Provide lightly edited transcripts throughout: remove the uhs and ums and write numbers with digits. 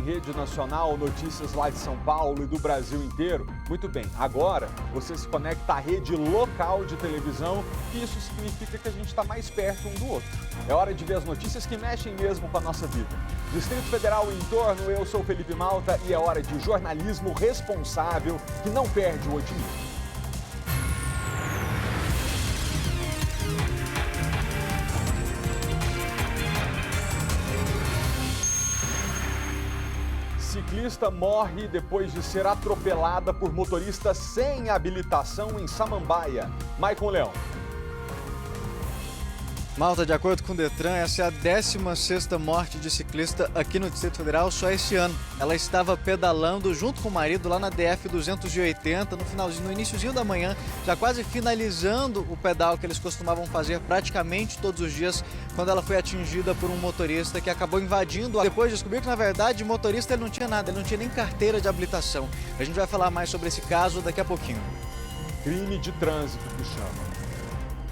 rede nacional, notícias lá de São Paulo e do Brasil inteiro? Muito bem, agora você se conecta à rede local de televisão e isso significa que a gente está mais perto um do outro. É hora de ver as notícias que mexem mesmo com a nossa vida. Distrito Federal e em torno, eu sou Felipe Malta e é hora de jornalismo responsável que não perde o otimismo. Ciclista morre depois de ser atropelada por motorista sem habilitação em Samambaia. Maicon Leão. Malta, de acordo com o Detran, essa é a 16ª morte de ciclista aqui no Distrito Federal só esse ano. Ela estava pedalando junto com o marido lá na DF-280, no iniciozinho da manhã, já quase finalizando o pedal que eles costumavam fazer praticamente todos os dias, quando ela foi atingida por um motorista que acabou invadindo. Depois descobriu que, na verdade, o motorista ele não tinha nada, ele não tinha nem carteira de habilitação. A gente vai falar mais sobre esse caso daqui a pouquinho. Crime de trânsito que chama.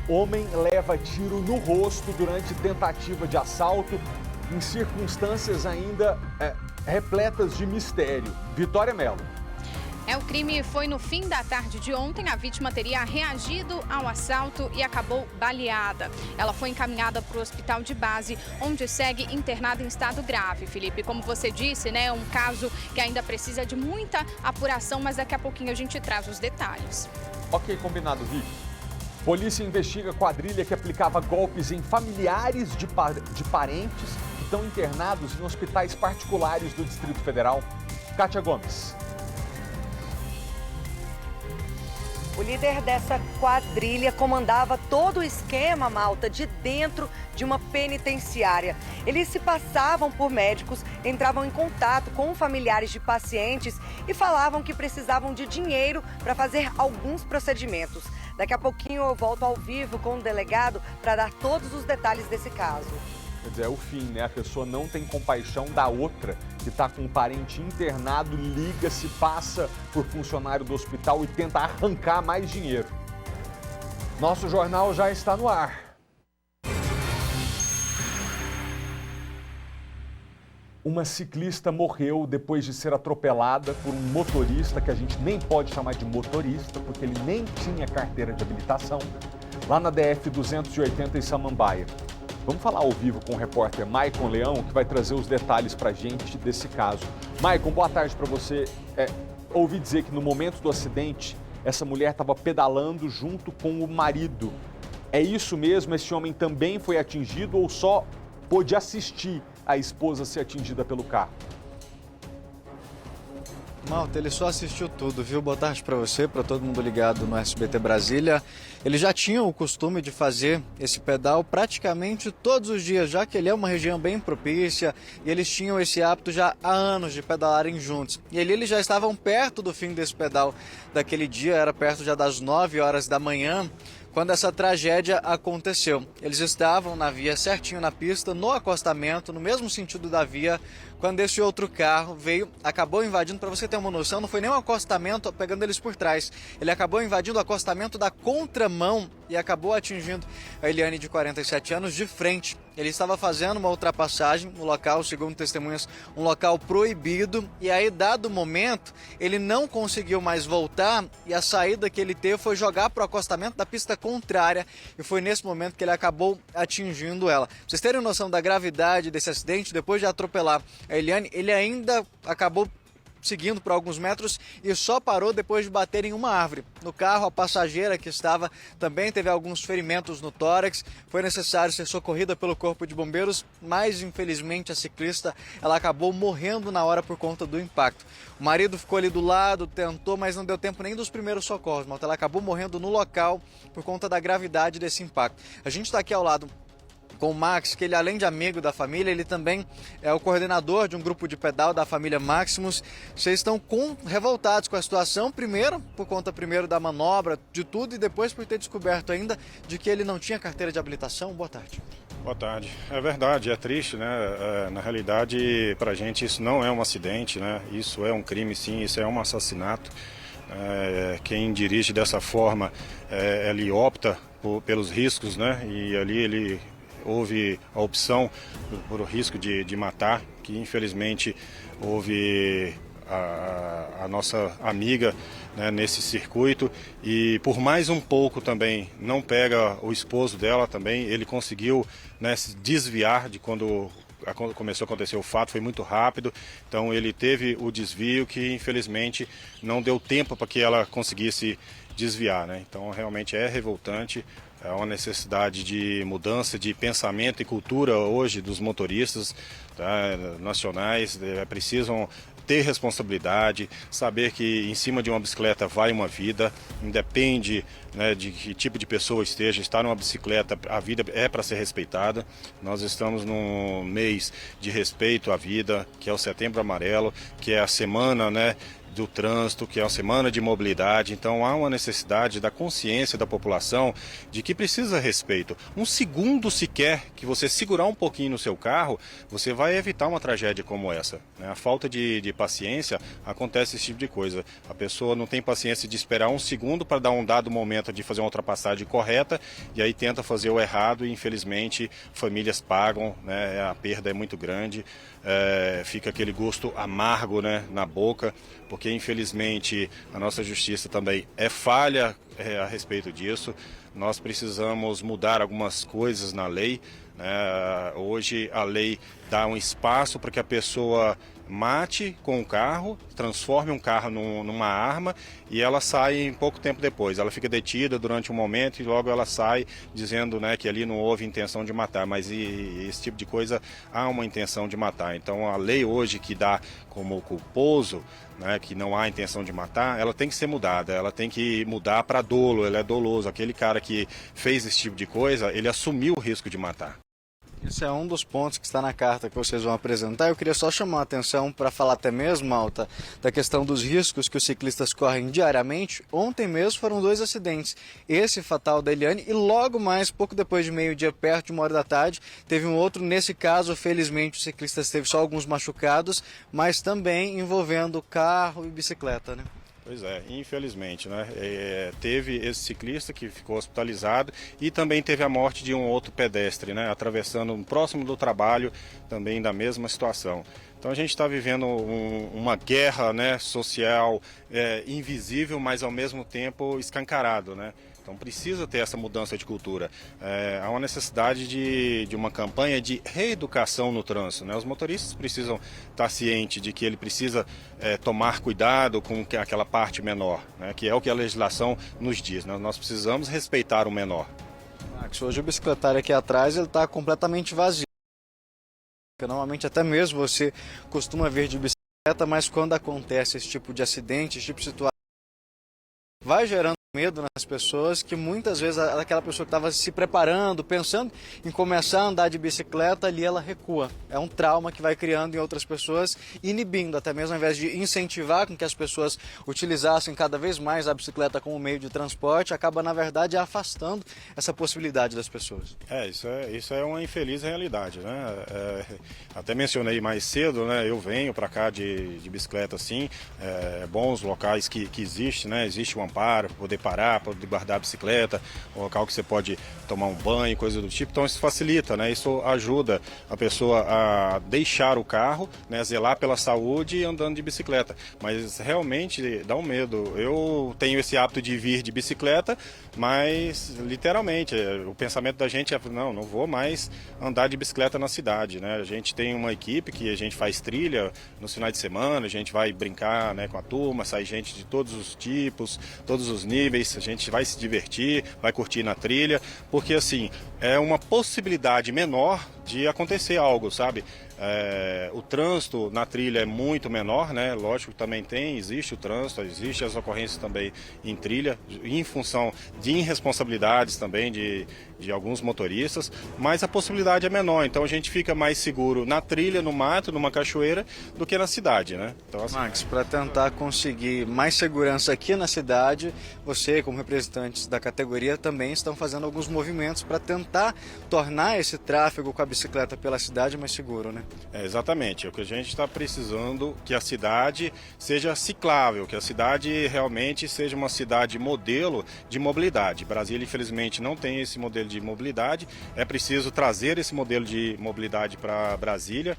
Homem leva tiro no rosto durante tentativa de assalto em circunstâncias ainda repletas de mistério. Vitória Mello. O crime foi no fim da tarde de ontem. A vítima teria reagido ao assalto e acabou baleada. Ela foi encaminhada para o hospital de base, onde segue internada em estado grave. Felipe, como você disse, é um caso que ainda precisa de muita apuração, mas daqui a pouquinho a gente traz os detalhes. Ok, combinado, Vicky. Polícia investiga quadrilha que aplicava golpes em familiares de parentes que estão internados em hospitais particulares do Distrito Federal. Kátia Gomes. O líder dessa quadrilha comandava todo o esquema, Malta, de dentro de uma penitenciária. Eles se passavam por médicos, entravam em contato com familiares de pacientes e falavam que precisavam de dinheiro para fazer alguns procedimentos. Daqui a pouquinho eu volto ao vivo com o delegado para dar todos os detalhes desse caso. Quer dizer, é o fim, né? A pessoa não tem compaixão da outra que está com um parente internado, liga, se passa por funcionário do hospital e tenta arrancar mais dinheiro. Nosso jornal já está no ar. Uma ciclista morreu depois de ser atropelada por um motorista, que a gente nem pode chamar de motorista, porque ele nem tinha carteira de habilitação, lá na DF-280 em Samambaia. Vamos falar ao vivo com o repórter Maicon Leão, que vai trazer os detalhes para a gente desse caso. Maicon, boa tarde para você. Ouvi dizer que no momento do acidente, essa mulher estava pedalando junto com o marido. É isso mesmo? Esse homem também foi atingido ou só pôde assistir a esposa ser atingida pelo carro? Malta, ele só assistiu tudo, viu? Boa tarde para você, para todo mundo ligado no SBT Brasília. Eles já tinham o costume de fazer esse pedal praticamente todos os dias, já que ele é uma região bem propícia e eles tinham esse hábito já há anos de pedalarem juntos. E ali eles já estavam perto do fim desse pedal daquele dia, era perto já das 9 horas da manhã, quando essa tragédia aconteceu. Eles estavam na via certinho na pista, no acostamento, no mesmo sentido da via, quando esse outro carro veio, acabou invadindo, para você ter uma noção, não foi nem um acostamento pegando eles por trás, ele acabou invadindo o acostamento da contramão e acabou atingindo a Eliane, de 47 anos, de frente. Ele estava fazendo uma ultrapassagem no local, segundo testemunhas, um local proibido, e aí, dado o momento, ele não conseguiu mais voltar e a saída que ele teve foi jogar para o acostamento da pista contrária e foi nesse momento que ele acabou atingindo ela. Pra vocês terem noção da gravidade desse acidente, depois de atropelar a Eliane, ele ainda acabou seguindo por alguns metros e só parou depois de bater em uma árvore. No carro, a passageira que estava também teve alguns ferimentos no tórax. Foi necessário ser socorrida pelo corpo de bombeiros, mas infelizmente a ciclista ela acabou morrendo na hora por conta do impacto. O marido ficou ali do lado, tentou, mas não deu tempo nem dos primeiros socorros. Mas ela acabou morrendo no local por conta da gravidade desse impacto. A gente está aqui ao lado com o Max, que ele, além de amigo da família, ele também é o coordenador de um grupo de pedal da família Maximus. Vocês estão revoltados com a situação, primeiro, por conta da manobra, de tudo, e depois por ter descoberto ainda de que ele não tinha carteira de habilitação. Boa tarde. Boa tarde. É verdade, é triste, né? Na realidade, pra gente isso não é um acidente, né? Isso é um crime, sim, isso é um assassinato. Quem dirige dessa forma, ele opta pelos riscos, né? E ali houve a opção por o risco de matar, que infelizmente houve a nossa amiga, né, nesse circuito, e por mais um pouco também não pega o esposo dela também. Ele conseguiu, né, se desviar de quando começou a acontecer o fato, foi muito rápido, então ele teve o desvio que infelizmente não deu tempo para que ela conseguisse desviar, né? Então realmente é revoltante, é uma necessidade de mudança de pensamento e cultura hoje dos motoristas, tá, nacionais, precisam ter responsabilidade, saber que em cima de uma bicicleta vai uma vida, independe, né, de que tipo de pessoa esteja, estar numa bicicleta, a vida é para ser respeitada. Nós estamos num mês de respeito à vida, que é o Setembro Amarelo, que é a semana, né, do trânsito, que é uma semana de mobilidade. Então há uma necessidade da consciência da população de que precisa respeito. Um segundo sequer que você segurar um pouquinho no seu carro, você vai evitar uma tragédia como essa, né? A falta de paciência, acontece esse tipo de coisa. A pessoa não tem paciência de esperar um segundo para dar um dado momento de fazer uma ultrapassagem correta, e aí tenta fazer o errado e infelizmente famílias pagam, né? A perda é muito grande, fica aquele gosto amargo, né, na boca, porque infelizmente a nossa justiça também é falha a respeito disso. Nós precisamos mudar algumas coisas na lei, né? Hoje a lei dá um espaço para que a pessoa mate com o carro, transforme um carro numa arma e ela sai em pouco tempo depois. Ela fica detida durante um momento e logo ela sai dizendo, né, que ali não houve intenção de matar, mas esse tipo de coisa há uma intenção de matar. Então a lei hoje que dá como culposo, né, que não há intenção de matar, ela tem que ser mudada, ela tem que mudar para dolo, ele é doloso. Aquele cara que fez esse tipo de coisa, ele assumiu o risco de matar. Esse é um dos pontos que está na carta que vocês vão apresentar. Eu queria só chamar a atenção para falar até mesmo, Malta, da questão dos riscos que os ciclistas correm diariamente. Ontem mesmo foram 2 acidentes. Esse fatal da Eliane e logo mais, pouco depois de meio-dia, perto de 1h da tarde, teve um outro. Nesse caso, felizmente, o ciclista teve só alguns machucados, mas também envolvendo carro e bicicleta, né? Pois é, infelizmente, né? Teve esse ciclista que ficou hospitalizado e também teve a morte de um outro pedestre, né? Atravessando próximo do trabalho, também da mesma situação. Então a gente está vivendo uma guerra, né, social, invisível, mas ao mesmo tempo escancarado, né? Então precisa ter essa mudança de cultura. Há uma necessidade de uma campanha de reeducação no trânsito, né? Os motoristas precisam estar cientes de que ele precisa tomar cuidado com aquela parte menor, né? Que é o que a legislação nos diz, né? Nós precisamos respeitar o menor. Max, hoje o bicicletário aqui atrás ele está completamente vazio. Normalmente até mesmo você costuma ver de bicicleta, mas quando acontece esse tipo de acidente, esse tipo de situação, vai gerando medo nas pessoas, que muitas vezes aquela pessoa que estava se preparando, pensando em começar a andar de bicicleta, ali ela recua. É um trauma que vai criando em outras pessoas, inibindo, até mesmo ao invés de incentivar com que as pessoas utilizassem cada vez mais a bicicleta como meio de transporte, acaba na verdade afastando essa possibilidade das pessoas. Isso é uma infeliz realidade, né? Até mencionei mais cedo, né? Eu venho para cá de bicicleta assim, bons locais que existe, né? Existe o amparo para poder parar, para poder guardar a bicicleta, um local que você pode tomar um banho, coisa do tipo. Então isso facilita, né? Isso ajuda a pessoa a deixar o carro, né? Zelar pela saúde andando de bicicleta. Mas realmente dá um medo. Eu tenho esse hábito de vir de bicicleta, mas literalmente o pensamento da gente é: não vou mais andar de bicicleta na cidade, né? A gente tem uma equipe que a gente faz trilha nos finais de semana, a gente vai brincar, né, com a turma, sai gente de todos os tipos, todos os níveis, a gente vai se divertir, vai curtir na trilha, porque assim, é uma possibilidade menor de acontecer algo, sabe? O trânsito na trilha é muito menor, né? Lógico que também existe o trânsito, existe as ocorrências também em trilha, em função de irresponsabilidades também de alguns motoristas, mas a possibilidade é menor, então a gente fica mais seguro na trilha, no mato, numa cachoeira, do que na cidade, né? Então, assim, Max, para tentar conseguir mais segurança aqui na cidade, você, como representantes da categoria, também estão fazendo alguns movimentos para tentar tornar esse tráfego com a bicicleta pela cidade mais seguro, né? Exatamente, é o que a gente está precisando, que a cidade seja ciclável, que a cidade realmente seja uma cidade modelo de mobilidade. Brasília, infelizmente, não tem esse modelo de mobilidade, é preciso trazer esse modelo de mobilidade para Brasília.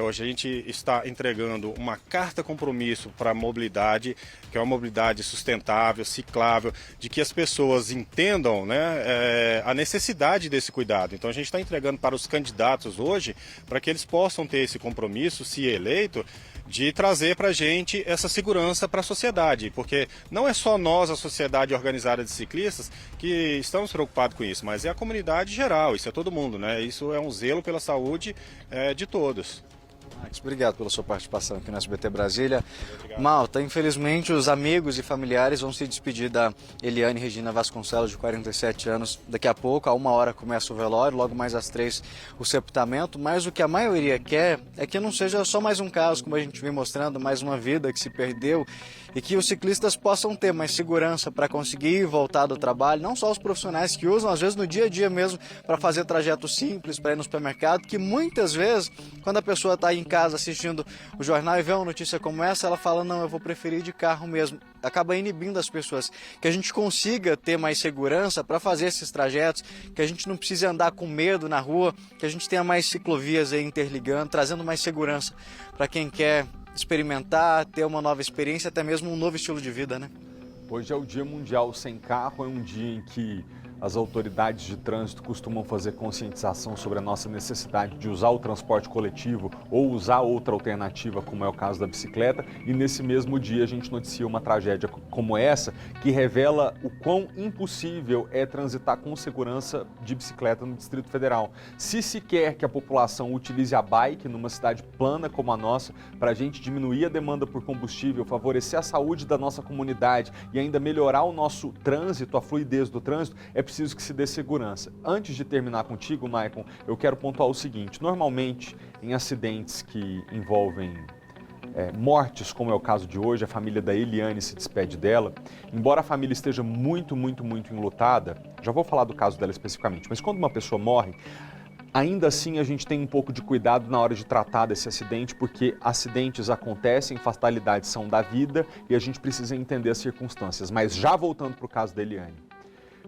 Hoje a gente está entregando uma carta compromisso para a mobilidade, que é uma mobilidade sustentável, ciclável, de que as pessoas entendam, né, a necessidade desse cuidado. Então a gente está entregando para os candidatos hoje, para que eles possam ter esse compromisso, se eleito, de trazer para a gente essa segurança para a sociedade, porque não é só nós, a sociedade organizada de ciclistas, que estamos preocupados com isso, mas é a comunidade geral, isso é todo mundo, né? Isso é um zelo pela saúde de todos. Max, obrigado pela sua participação aqui no SBT Brasília. Malta, infelizmente os amigos e familiares vão se despedir da Eliane Regina Vasconcelos, de 47 anos. Daqui a pouco, a 1h começa o velório, logo mais às 3 o sepultamento, mas o que a maioria quer é que não seja só mais um caso, como a gente vem mostrando, mais uma vida que se perdeu, e que os ciclistas possam ter mais segurança para conseguir voltar do trabalho, não só os profissionais que usam, às vezes no dia a dia mesmo, para fazer trajetos simples, para ir no supermercado, que muitas vezes, quando a pessoa está em casa assistindo o jornal e vê uma notícia como essa, ela fala, não, eu vou preferir de carro mesmo. Acaba inibindo as pessoas. Que a gente consiga ter mais segurança para fazer esses trajetos, que a gente não precise andar com medo na rua, que a gente tenha mais ciclovias aí interligando, trazendo mais segurança para quem quer experimentar, ter uma nova experiência, até mesmo um novo estilo de vida, né? Hoje é o Dia Mundial Sem Carro, é um dia em que as autoridades de trânsito costumam fazer conscientização sobre a nossa necessidade de usar o transporte coletivo ou usar outra alternativa, como é o caso da bicicleta, e nesse mesmo dia a gente noticia uma tragédia como essa, que revela o quão impossível é transitar com segurança de bicicleta no Distrito Federal. Se quer que a população utilize a bike numa cidade plana como a nossa, para a gente diminuir a demanda por combustível, favorecer a saúde da nossa comunidade e ainda melhorar o nosso trânsito, a fluidez do trânsito, é preciso que se dê segurança. Antes de terminar contigo, Maicon, eu quero pontuar o seguinte: normalmente, em acidentes que envolvem mortes, como é o caso de hoje, a família da Eliane se despede dela, embora a família esteja muito enlutada, já vou falar do caso dela especificamente, mas quando uma pessoa morre, ainda assim a gente tem um pouco de cuidado na hora de tratar desse acidente, porque acidentes acontecem, fatalidades são da vida e a gente precisa entender as circunstâncias. Mas já voltando para o caso da Eliane,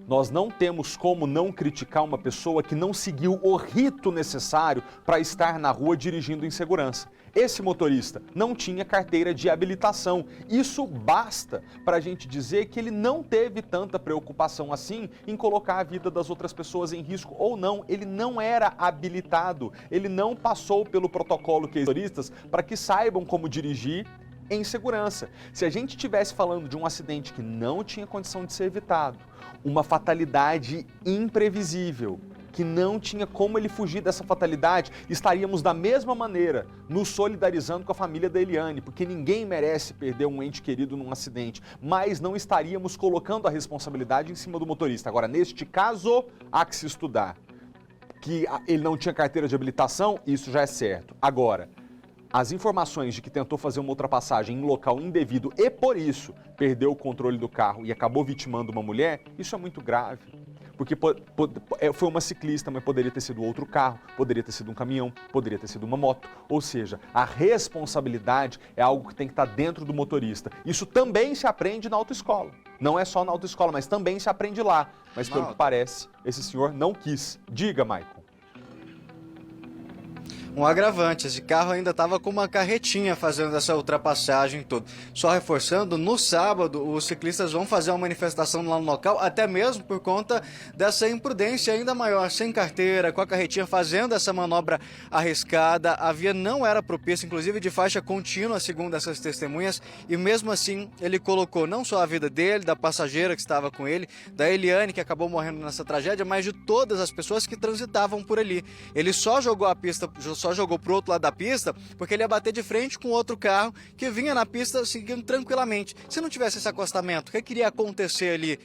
nós não temos como não criticar uma pessoa que não seguiu o rito necessário para estar na rua dirigindo em segurança. Esse motorista não tinha carteira de habilitação. Isso basta para a gente dizer que ele não teve tanta preocupação assim em colocar a vida das outras pessoas em risco ou não. Ele não era habilitado, ele não passou pelo protocolo que motoristas para que saibam como dirigir em segurança. Se a gente estivesse falando de um acidente que não tinha condição de ser evitado, uma fatalidade imprevisível, que não tinha como ele fugir dessa fatalidade, estaríamos da mesma maneira nos solidarizando com a família da Eliane, porque ninguém merece perder um ente querido num acidente, mas não estaríamos colocando a responsabilidade em cima do motorista. Agora, neste caso, há que se estudar. Que ele não tinha carteira de habilitação, isso já é certo. Agora, as informações de que tentou fazer uma ultrapassagem em local indevido e, por isso, perdeu o controle do carro e acabou vitimando uma mulher, isso é muito grave. Porque foi uma ciclista, mas poderia ter sido outro carro, poderia ter sido um caminhão, poderia ter sido uma moto. Ou seja, a responsabilidade é algo que tem que estar dentro do motorista. Isso também se aprende na autoescola. Não é só na autoescola, mas também se aprende lá. Mas, pelo que parece, esse senhor não quis. Diga, Maicon. Um agravante, esse carro ainda estava com uma carretinha fazendo essa ultrapassagem toda. Só reforçando, no sábado os ciclistas vão fazer uma manifestação lá no local, até mesmo por conta dessa imprudência ainda maior, sem carteira, com a carretinha fazendo essa manobra arriscada. A via não era propícia, inclusive de faixa contínua, segundo essas testemunhas, e mesmo assim ele colocou não só a vida dele, da passageira que estava com ele, da Eliane, que acabou morrendo nessa tragédia, mas de todas as pessoas que transitavam por ali. Ele só jogou a pista, só jogou pro outro lado da pista, porque ele ia bater de frente com outro carro que vinha na pista seguindo tranquilamente. Se não tivesse esse acostamento, o que iria acontecer ali?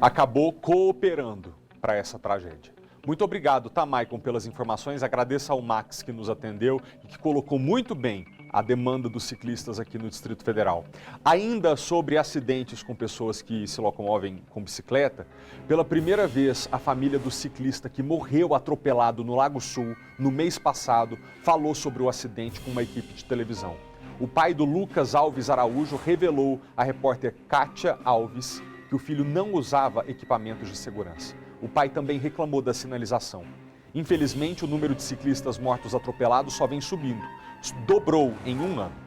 Acabou cooperando para essa tragédia. Muito obrigado, tá, Maicon, pelas informações. Agradeço ao Max que nos atendeu e que colocou muito bem a demanda dos ciclistas aqui no Distrito Federal. Ainda sobre acidentes com pessoas que se locomovem com bicicleta, pela primeira vez a família do ciclista que morreu atropelado no Lago Sul no mês passado falou sobre o acidente com uma equipe de televisão. O pai do Lucas Alves Araújo revelou à repórter Kátia Alves que o filho não usava equipamentos de segurança. O pai também reclamou da sinalização. Infelizmente, o número de ciclistas mortos atropelados só vem subindo. Dobrou em um ano.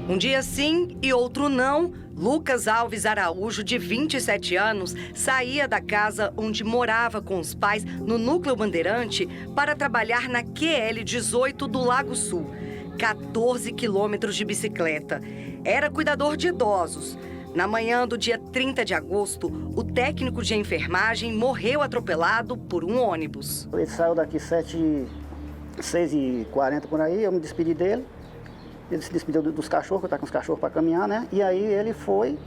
Um dia sim e outro não, Lucas Alves Araújo, de 27 anos, saía da casa onde morava com os pais no Núcleo Bandeirante para trabalhar na QL 18 do Lago Sul. 14 quilômetros de bicicleta. Era cuidador de idosos. Na manhã do dia 30 de agosto, o técnico de enfermagem morreu atropelado por um ônibus. Ele saiu daqui 6h40 por aí, eu me despedi dele. Ele se despediu dos cachorros, que eu estava com os cachorros para caminhar, né? E aí ele foi,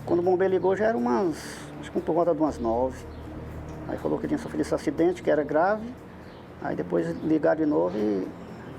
quando o bombeiro ligou já era acho que por volta de umas 9. Aí falou que tinha sofrido esse acidente, que era grave. Aí depois ligaram de novo e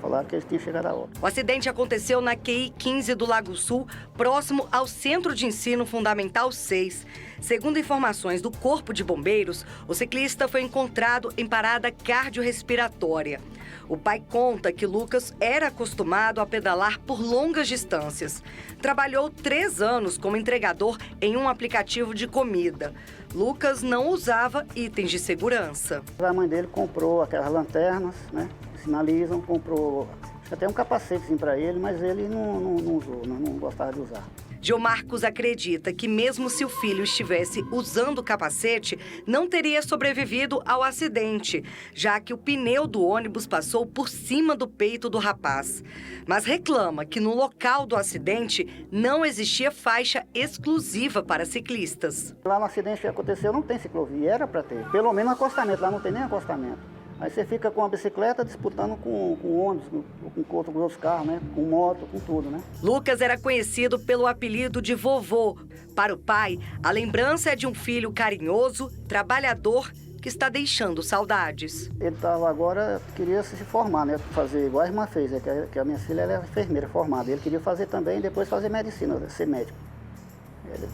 falaram que eles tinham chegado a hora. O acidente aconteceu na QI 15 do Lago Sul, próximo ao Centro de Ensino Fundamental 6. Segundo informações do Corpo de Bombeiros, o ciclista foi encontrado em parada cardiorrespiratória. O pai conta que Lucas era acostumado a pedalar por longas distâncias. Trabalhou 3 anos como entregador em um aplicativo de comida. Lucas não usava itens de segurança. A mãe dele comprou aquelas lanternas, né, que sinalizam, comprou até um capacetezinho para ele, mas ele não usou, não gostava de usar. Gilmarcos acredita que mesmo se o filho estivesse usando o capacete, não teria sobrevivido ao acidente, já que o pneu do ônibus passou por cima do peito do rapaz. Mas reclama que no local do acidente não existia faixa exclusiva para ciclistas. Lá no acidente que aconteceu não tem ciclovia, era para ter. Pelo menos acostamento, lá não tem nem acostamento. Aí você fica com a bicicleta disputando com ônibus, com outros carros, né? Com moto, com tudo, né? Lucas era conhecido pelo apelido de vovô. Para o pai, a lembrança é de um filho carinhoso, trabalhador, que está deixando saudades. Ele estava agora, queria se formar, né? Fazer igual a irmã fez, que a minha filha ela é enfermeira formada. Ele queria fazer também, depois fazer medicina, ser médico.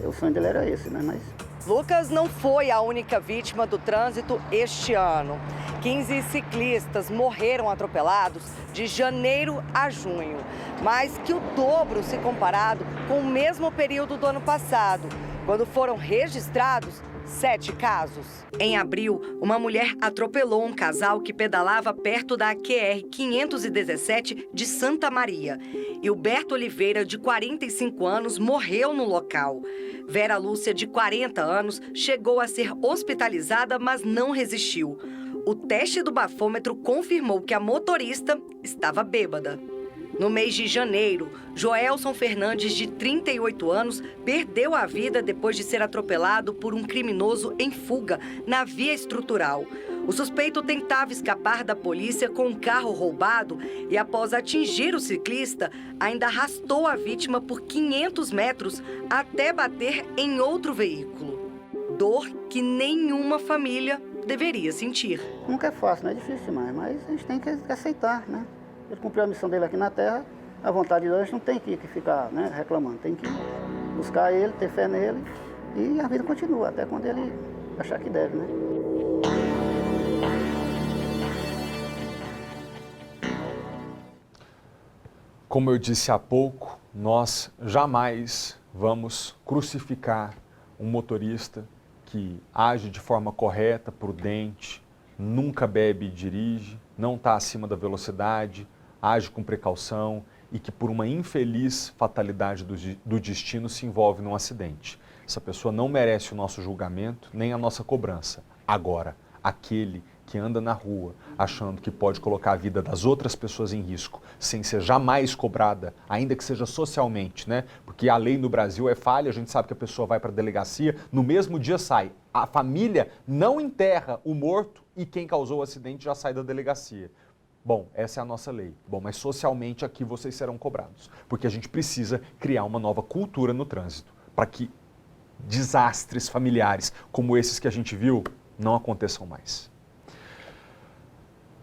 O sonho dele era esse, né? Mas... Lucas não foi a única vítima do trânsito este ano. 15 ciclistas morreram atropelados de janeiro a junho, mais que o dobro se comparado com o mesmo período do ano passado, quando foram registrados 7 casos. Em abril, uma mulher atropelou um casal que pedalava perto da QR 517 de Santa Maria. Hilberto Oliveira, de 45 anos, morreu no local. Vera Lúcia, de 40 anos, chegou a ser hospitalizada, mas não resistiu. O teste do bafômetro confirmou que a motorista estava bêbada. No mês de janeiro, Joelson Fernandes, de 38 anos, perdeu a vida depois de ser atropelado por um criminoso em fuga na via estrutural. O suspeito tentava escapar da polícia com um carro roubado e, após atingir o ciclista, ainda arrastou a vítima por 500 metros até bater em outro veículo. Dor que nenhuma família deveria sentir. Nunca é fácil, não é difícil demais, mas a gente tem que aceitar, né? Ele cumpriu a missão dele aqui na Terra, a vontade de Deus, a gente não tem que ficar, né, reclamando, tem que buscar ele, ter fé nele e a vida continua, até quando ele achar que deve, né? Como eu disse há pouco, nós jamais vamos crucificar um motorista que age de forma correta, prudente, nunca bebe e dirige, não está acima da velocidade, age com precaução e que por uma infeliz fatalidade do destino se envolve num acidente. Essa pessoa não merece o nosso julgamento nem a nossa cobrança. Agora, aquele que anda na rua achando que pode colocar a vida das outras pessoas em risco sem ser jamais cobrada, ainda que seja socialmente, né? Porque a lei no Brasil é falha, a gente sabe que a pessoa vai para a delegacia, no mesmo dia sai. A família não enterra o morto e quem causou o acidente já sai da delegacia. Bom, essa é a nossa lei. Bom, mas socialmente aqui vocês serão cobrados, porque a gente precisa criar uma nova cultura no trânsito, para que desastres familiares como esses que a gente viu não aconteçam mais.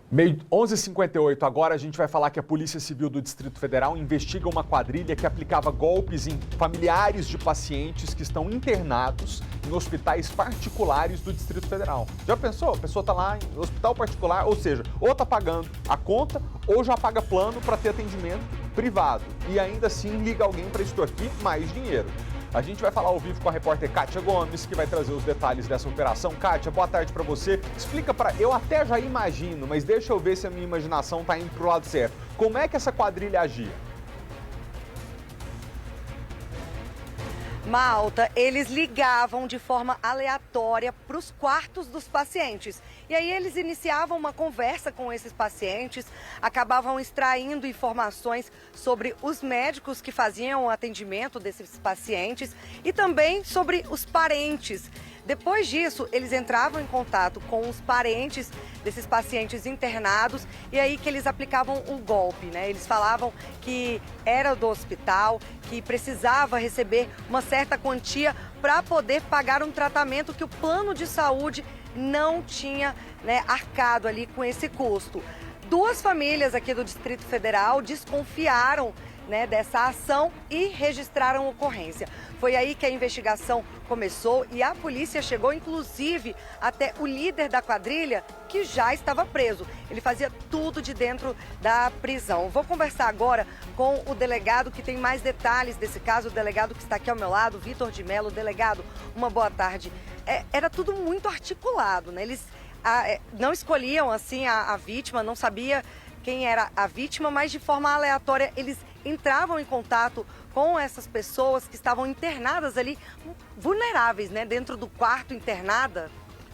11h58, agora a gente vai falar que a Polícia Civil do Distrito Federal investiga uma quadrilha que aplicava golpes em familiares de pacientes que estão internados em hospitais particulares do Distrito Federal. Já pensou? A pessoa está lá em hospital particular, ou seja, ou está pagando a conta ou já paga plano para ter atendimento privado e ainda assim liga alguém para extorquir mais dinheiro. A gente vai falar ao vivo com a repórter Kátia Gomes, que vai trazer os detalhes dessa operação. Kátia, boa tarde para você. Explica para... Eu até já imagino, mas deixa eu ver se a minha imaginação está indo para o lado certo. Como é que essa quadrilha agia? Malta, eles ligavam de forma aleatória para os quartos dos pacientes. E aí eles iniciavam uma conversa com esses pacientes, acabavam extraindo informações sobre os médicos que faziam o atendimento desses pacientes e também sobre os parentes. Depois disso, eles entravam em contato com os parentes desses pacientes internados e aí que eles aplicavam o golpe, né? Eles falavam que era do hospital, que precisava receber uma certa quantia para poder pagar um tratamento que o plano de saúde não tinha, né, arcado ali com esse custo. Duas famílias aqui do Distrito Federal desconfiaram, né, dessa ação e registraram ocorrência. Foi aí que a investigação começou e a polícia chegou, inclusive, até o líder da quadrilha, que já estava preso. Ele fazia tudo de dentro da prisão. Vou conversar agora com o delegado que tem mais detalhes desse caso, o delegado que está aqui ao meu lado, Vitor de Mello. Delegado, uma boa tarde. Era tudo muito articulado, né? Eles não escolhiam assim a vítima, não sabia quem era a vítima, mas de forma aleatória eles entravam em contato com essas pessoas que estavam internadas ali, vulneráveis, né, dentro do quarto internada.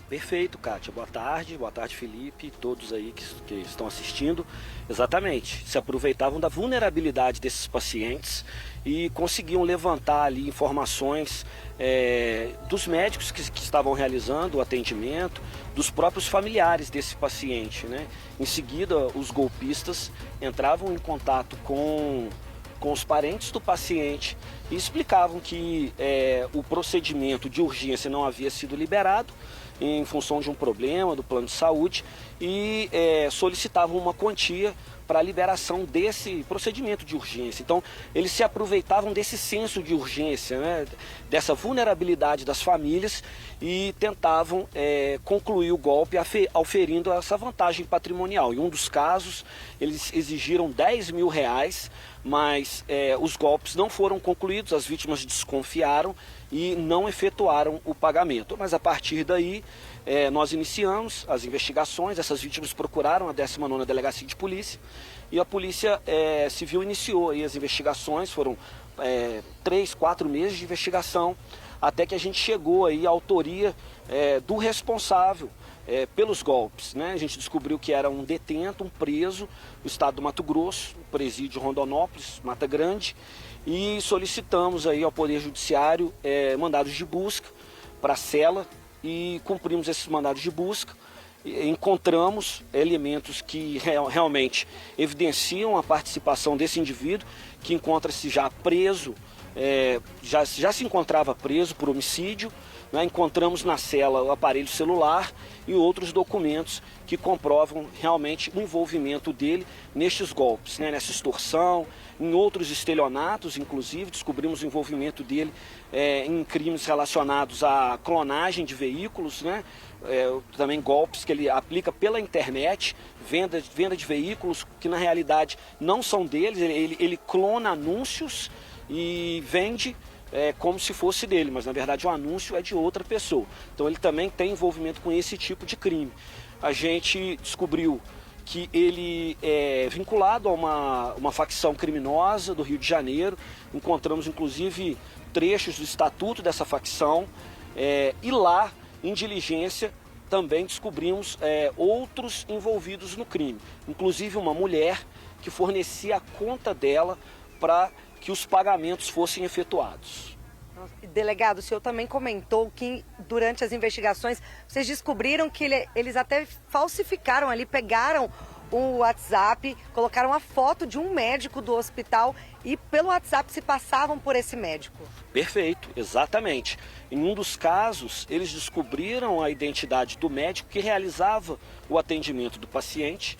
Perfeito, Kátia. Boa tarde, Felipe, todos aí que estão assistindo. Exatamente, se aproveitavam da vulnerabilidade desses pacientes e conseguiam levantar ali informações dos médicos que estavam realizando o atendimento, dos próprios familiares desse paciente, né? Em seguida, os golpistas entravam em contato com os parentes do paciente e explicavam que o procedimento de urgência não havia sido liberado em função de um problema do plano de saúde e solicitavam uma quantia para a liberação desse procedimento de urgência. Então, eles se aproveitavam desse senso de urgência, né, dessa vulnerabilidade das famílias e tentavam concluir o golpe auferindo essa vantagem patrimonial. Em um dos casos, eles exigiram R$10 mil, mas os golpes não foram concluídos, as vítimas desconfiaram e não efetuaram o pagamento. Mas a partir daí, nós iniciamos as investigações, essas vítimas procuraram a 19ª Delegacia de Polícia e a Polícia Civil iniciou aí as investigações, foram 3, 4 meses de investigação, até que a gente chegou aí à autoria do responsável pelos golpes, né? A gente descobriu que era um detento, um preso do estado do Mato Grosso, no presídio Rondonópolis, Mata Grande, e solicitamos aí ao Poder Judiciário mandados de busca para a cela e cumprimos esses mandados de busca. Encontramos elementos que realmente evidenciam a participação desse indivíduo, que encontra-se já preso, já se encontrava preso por homicídio, né? Encontramos na cela o aparelho celular e outros documentos que comprovam realmente o envolvimento dele nestes golpes, né? Nessa extorsão, em outros estelionatos, inclusive, descobrimos o envolvimento dele em crimes relacionados à clonagem de veículos, né? Também golpes que ele aplica pela internet, venda de veículos que na realidade não são deles, ele clona anúncios e vende como se fosse dele, mas na verdade o anúncio é de outra pessoa. Então ele também tem envolvimento com esse tipo de crime. A gente descobriu que ele é vinculado a uma facção criminosa do Rio de Janeiro, encontramos inclusive trechos do estatuto dessa facção e lá, em diligência, também descobrimos outros envolvidos no crime, inclusive uma mulher que fornecia a conta dela para que os pagamentos fossem efetuados. Delegado, o senhor também comentou que durante as investigações vocês descobriram que eles até falsificaram ali, pegaram o WhatsApp, colocaram a foto de um médico do hospital e pelo WhatsApp se passavam por esse médico. Perfeito, exatamente. Em um dos casos, eles descobriram a identidade do médico que realizava o atendimento do paciente,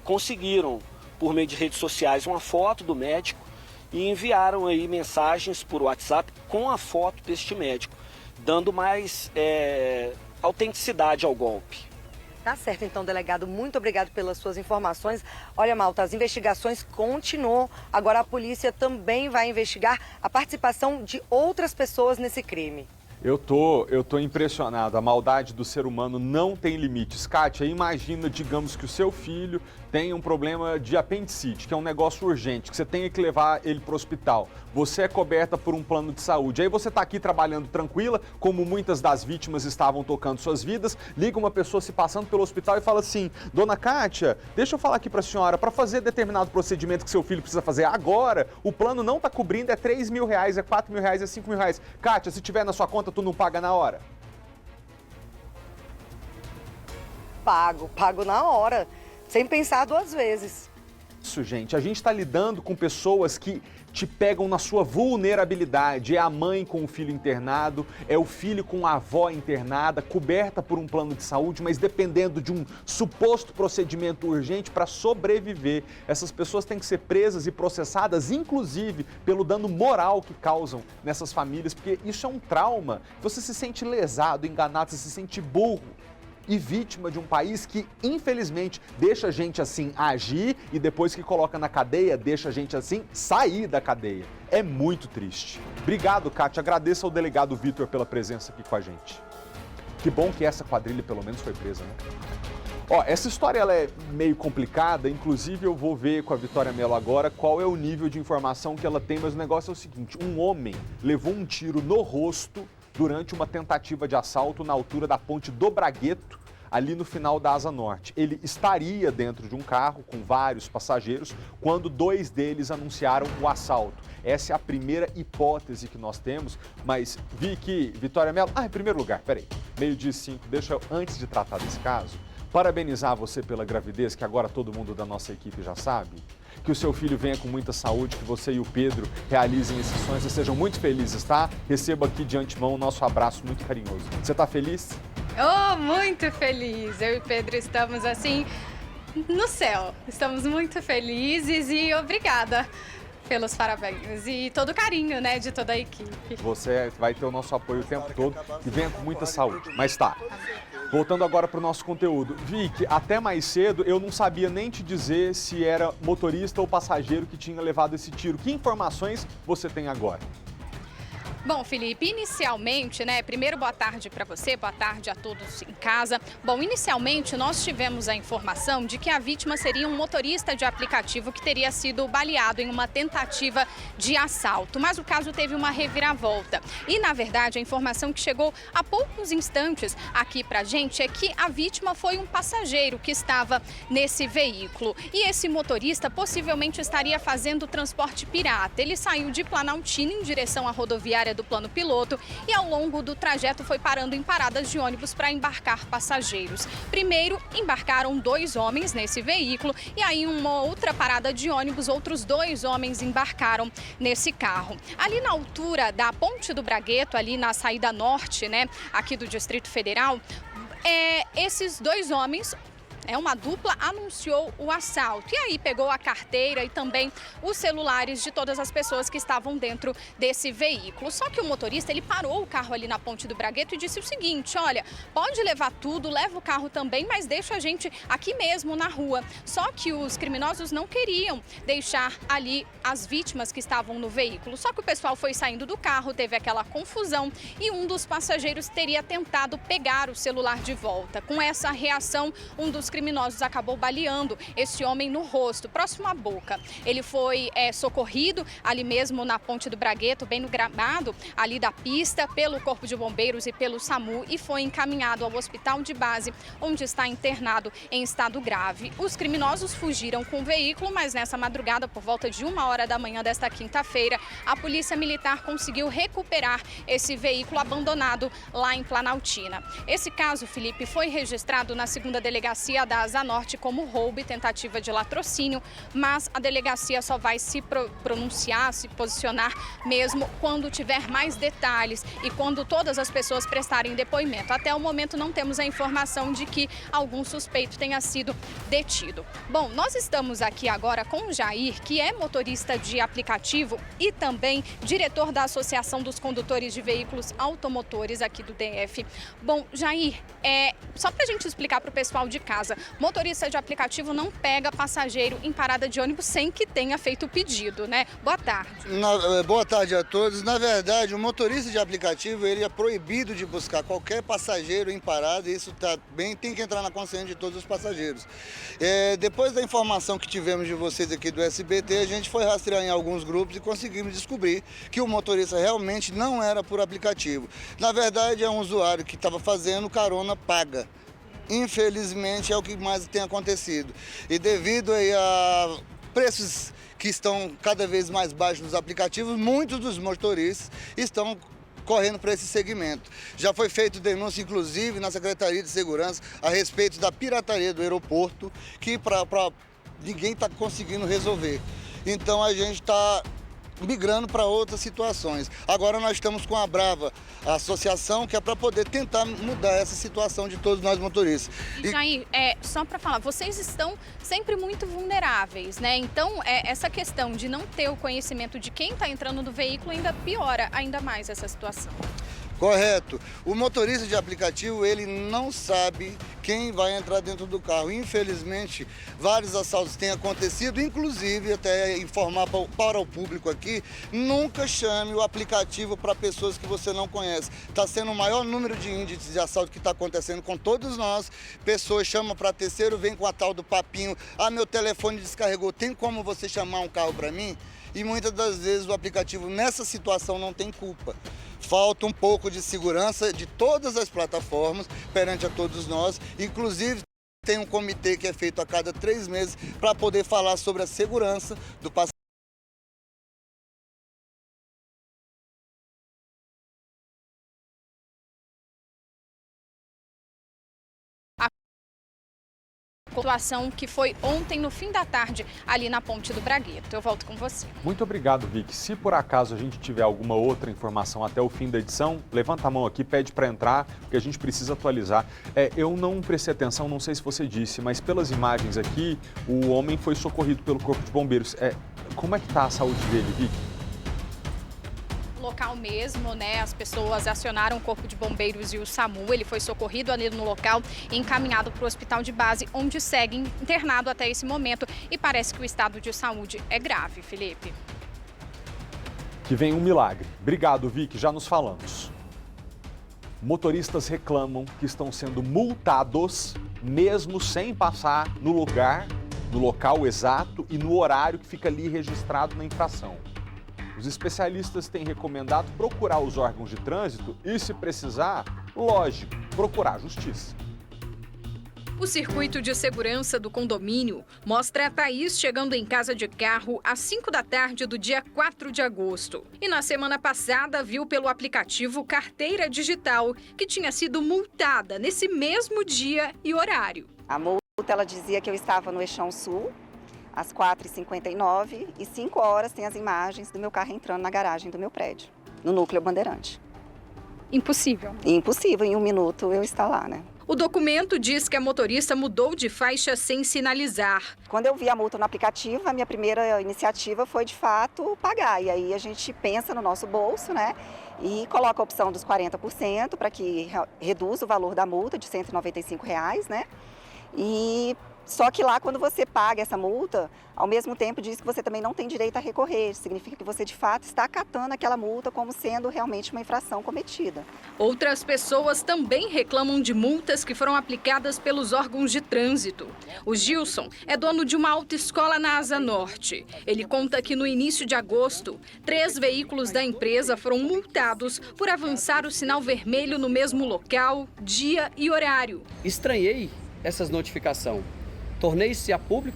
conseguiram, por meio de redes sociais, uma foto do médico e enviaram aí mensagens por WhatsApp com a foto deste médico, dando mais autenticidade ao golpe. Tá certo, então, delegado, muito obrigado pelas suas informações. Olha, Malta, as investigações continuam. Agora a polícia também vai investigar a participação de outras pessoas nesse crime. Eu tô impressionado. A maldade do ser humano não tem limites. Kátia, imagina, digamos que o seu filho tem um problema de apendicite, que é um negócio urgente, que você tenha que levar ele para o hospital. Você é coberta por um plano de saúde. Aí você está aqui trabalhando tranquila, como muitas das vítimas estavam tocando suas vidas. Liga uma pessoa se passando pelo hospital e fala assim: Dona Kátia, deixa eu falar aqui para a senhora, para fazer determinado procedimento que seu filho precisa fazer agora, o plano não está cobrindo, é R$3.000, é R$4.000, é R$5.000. Kátia, se tiver na sua conta, tu não paga na hora? Pago na hora, sem pensar duas vezes. Isso, gente, a gente está lidando com pessoas que te pegam na sua vulnerabilidade. É a mãe com o filho internado, é o filho com a avó internada, coberta por um plano de saúde, mas dependendo de um suposto procedimento urgente para sobreviver. Essas pessoas têm que ser presas e processadas, inclusive pelo dano moral que causam nessas famílias, porque isso é um trauma. Você se sente lesado, enganado, você se sente burro e vítima de um país que, infelizmente, deixa a gente assim agir e depois que coloca na cadeia, deixa a gente assim sair da cadeia. É muito triste. Obrigado, Kátia. Agradeço ao delegado Vitor pela presença aqui com a gente. Que bom que essa quadrilha pelo menos foi presa, né? Ó, essa história ela é meio complicada, inclusive eu vou ver com a Vitória Mello agora qual é o nível de informação que ela tem, mas o negócio é o seguinte: um homem levou um tiro no rosto durante uma tentativa de assalto na altura da ponte do Bragueto, ali no final da Asa Norte. Ele estaria dentro de um carro com vários passageiros quando dois deles anunciaram o assalto. Essa é a primeira hipótese que nós temos, mas Vitória Mello... em primeiro lugar, peraí, 12:05, deixa eu, antes de tratar desse caso, parabenizar você pela gravidez, que agora todo mundo da nossa equipe já sabe. Que o seu filho venha com muita saúde, que você e o Pedro realizem esses sonhos e sejam muito felizes, tá? Receba aqui de antemão o nosso abraço muito carinhoso. Você tá feliz? Oh, muito feliz. Eu e Pedro estamos assim no céu. Estamos muito felizes e obrigada pelos parabéns e todo o carinho, né, de toda a equipe. Você vai ter o nosso apoio o tempo todo e venha com muita saúde. Mas tá, voltando agora para o nosso conteúdo. Vicky, até mais cedo eu não sabia nem te dizer se era motorista ou passageiro que tinha levado esse tiro. Que informações você tem agora? Bom, Felipe, inicialmente, né, primeiro boa tarde para você, boa tarde a todos em casa. Bom, inicialmente nós tivemos a informação de que a vítima seria um motorista de aplicativo que teria sido baleado em uma tentativa de assalto, mas o caso teve uma reviravolta. E, na verdade, a informação que chegou há poucos instantes aqui pra gente é que a vítima foi um passageiro que estava nesse veículo. E esse motorista possivelmente estaria fazendo transporte pirata. Ele saiu de Planaltina em direção à rodoviária do Plano Piloto e ao longo do trajeto foi parando em paradas de ônibus para embarcar passageiros. Primeiro embarcaram 2 homens nesse veículo e aí em uma outra parada de ônibus outros 2 homens embarcaram nesse carro. Ali na altura da Ponte do Bragueto, ali na saída norte, né, aqui do Distrito Federal, esses 2 homens, uma dupla, anunciou o assalto. E aí pegou a carteira e também os celulares de todas as pessoas que estavam dentro desse veículo. Só que o motorista, ele parou o carro ali na Ponte do Bragueto e disse o seguinte: olha, pode levar tudo, leva o carro também, mas deixa a gente aqui mesmo na rua. Só que os criminosos não queriam deixar ali as vítimas que estavam no veículo. Só que o pessoal foi saindo do carro, teve aquela confusão e um dos passageiros teria tentado pegar o celular de volta. Com essa reação, um dos criminosos acabou baleando esse homem no rosto, próximo à boca. Ele foi socorrido ali mesmo na Ponte do Bragueto, bem no gramado ali da pista, pelo Corpo de Bombeiros e pelo SAMU e foi encaminhado ao hospital de base, onde está internado em estado grave. Os criminosos fugiram com o veículo, mas nessa madrugada, por volta de 1h da manhã desta quinta-feira, a Polícia Militar conseguiu recuperar esse veículo abandonado lá em Planaltina. Esse caso, Felipe, foi registrado na 2ª Delegacia da Asa Norte como roubo e tentativa de latrocínio, mas a delegacia só vai se pronunciar, se posicionar mesmo quando tiver mais detalhes e quando todas as pessoas prestarem depoimento. Até o momento não temos a informação de que algum suspeito tenha sido detido. Bom, nós estamos aqui agora com o Jair, que é motorista de aplicativo e também diretor da Associação dos Condutores de Veículos Automotores aqui do DF. Bom, Jair, só para a gente explicar para o pessoal de casa, motorista de aplicativo não pega passageiro em parada de ônibus sem que tenha feito o pedido, né? Boa tarde. Boa tarde a todos. Na verdade, o motorista de aplicativo ele é proibido de buscar qualquer passageiro em parada, e isso tem que entrar na consciência de todos os passageiros. Depois da informação que tivemos de vocês aqui do SBT, a gente foi rastrear em alguns grupos e conseguimos descobrir que o motorista realmente não era por aplicativo. Na verdade, é um usuário que estava fazendo carona paga. Infelizmente, é o que mais tem acontecido. E devido aí a preços que estão cada vez mais baixos nos aplicativos, muitos dos motoristas estão correndo para esse segmento. Já foi feito denúncia, inclusive, na Secretaria de Segurança a respeito da pirataria do aeroporto, que ninguém está conseguindo resolver. Então a gente está migrando para outras situações. Agora nós estamos com a Brava, a associação, que é para poder tentar mudar essa situação de todos nós motoristas. E Jair, só para falar, vocês estão sempre muito vulneráveis, né? Então, essa questão de não ter o conhecimento de quem está entrando no veículo ainda piora ainda mais essa situação. Correto. O motorista de aplicativo, ele não sabe quem vai entrar dentro do carro. Infelizmente, vários assaltos têm acontecido, inclusive, até informar para o público aqui, nunca chame o aplicativo para pessoas que você não conhece. Está sendo o maior número de índices de assalto que está acontecendo com todos nós. Pessoas chamam para terceiro, vem com a tal do papinho, meu telefone descarregou, tem como você chamar um carro para mim? E muitas das vezes o aplicativo nessa situação não tem culpa. Falta um pouco de segurança de todas as plataformas perante a todos nós. Inclusive, tem um comitê que é feito a cada 3 meses para poder falar sobre a segurança do passageiro. Situação que foi ontem no fim da tarde ali na Ponte do Bragueto. Eu volto com você. Muito obrigado, Vicky. Se por acaso a gente tiver alguma outra informação até o fim da edição, levanta a mão aqui, pede para entrar, porque a gente precisa atualizar. Eu não prestei atenção, não sei se você disse, mas pelas imagens aqui, o homem foi socorrido pelo Corpo de Bombeiros. Como é que está a saúde dele, Vicky? Local mesmo, né? As pessoas acionaram o Corpo de Bombeiros e o SAMU. Ele foi socorrido ali no local e encaminhado para o hospital de base, onde segue internado até esse momento. E parece que o estado de saúde é grave, Felipe. Que vem um milagre. Obrigado, Vicky. Já nos falamos. Motoristas reclamam que estão sendo multados mesmo sem passar no local exato e no horário que fica ali registrado na infração. Os especialistas têm recomendado procurar os órgãos de trânsito e, se precisar, lógico, procurar a justiça. O circuito de segurança do condomínio mostra a Thaís chegando em casa de carro às 5 da tarde do dia 4 de agosto. E na semana passada viu pelo aplicativo Carteira Digital que tinha sido multada nesse mesmo dia e horário. A multa, ela dizia que eu estava no Eixão Sul, às 4h59, e 5 horas tem as imagens do meu carro entrando na garagem do meu prédio, no Núcleo Bandeirante. Impossível. Impossível, em 1 minuto eu estar lá, né? O documento diz que a motorista mudou de faixa sem sinalizar. Quando eu vi a multa no aplicativo, a minha primeira iniciativa foi, de fato, pagar. E aí a gente pensa no nosso bolso, né? E coloca a opção dos 40% para que reduza o valor da multa de R$ 195, né? Só que lá, quando você paga essa multa, ao mesmo tempo diz que você também não tem direito a recorrer. Significa que você, de fato, está acatando aquela multa como sendo realmente uma infração cometida. Outras pessoas também reclamam de multas que foram aplicadas pelos órgãos de trânsito. O Gilson é dono de uma autoescola na Asa Norte. Ele conta que no início de agosto, 3 veículos da empresa foram multados por avançar o sinal vermelho no mesmo local, dia e horário. Estranhei essas notificações. Tornei-se a público,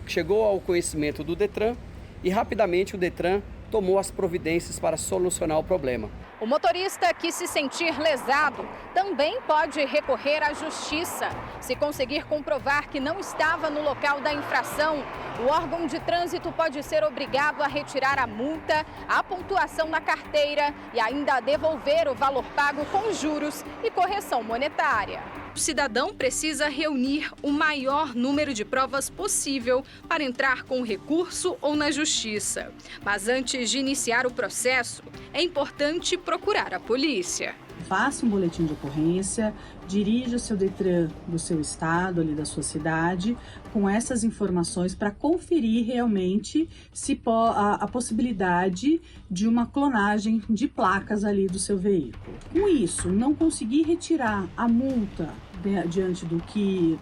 chegou ao conhecimento do Detran e rapidamente o Detran tomou as providências para solucionar o problema. O motorista que se sentir lesado também pode recorrer à justiça. Se conseguir comprovar que não estava no local da infração, o órgão de trânsito pode ser obrigado a retirar a multa, a pontuação na carteira e ainda a devolver o valor pago com juros e correção monetária. O cidadão precisa reunir o maior número de provas possível para entrar com recurso ou na justiça. Mas antes de iniciar o processo, é importante procurar a polícia. Faça um boletim de ocorrência, dirija o seu Detran do seu estado, ali da sua cidade, com essas informações para conferir realmente se a possibilidade de uma clonagem de placas ali do seu veículo. Com isso, não conseguir retirar a multa diante do que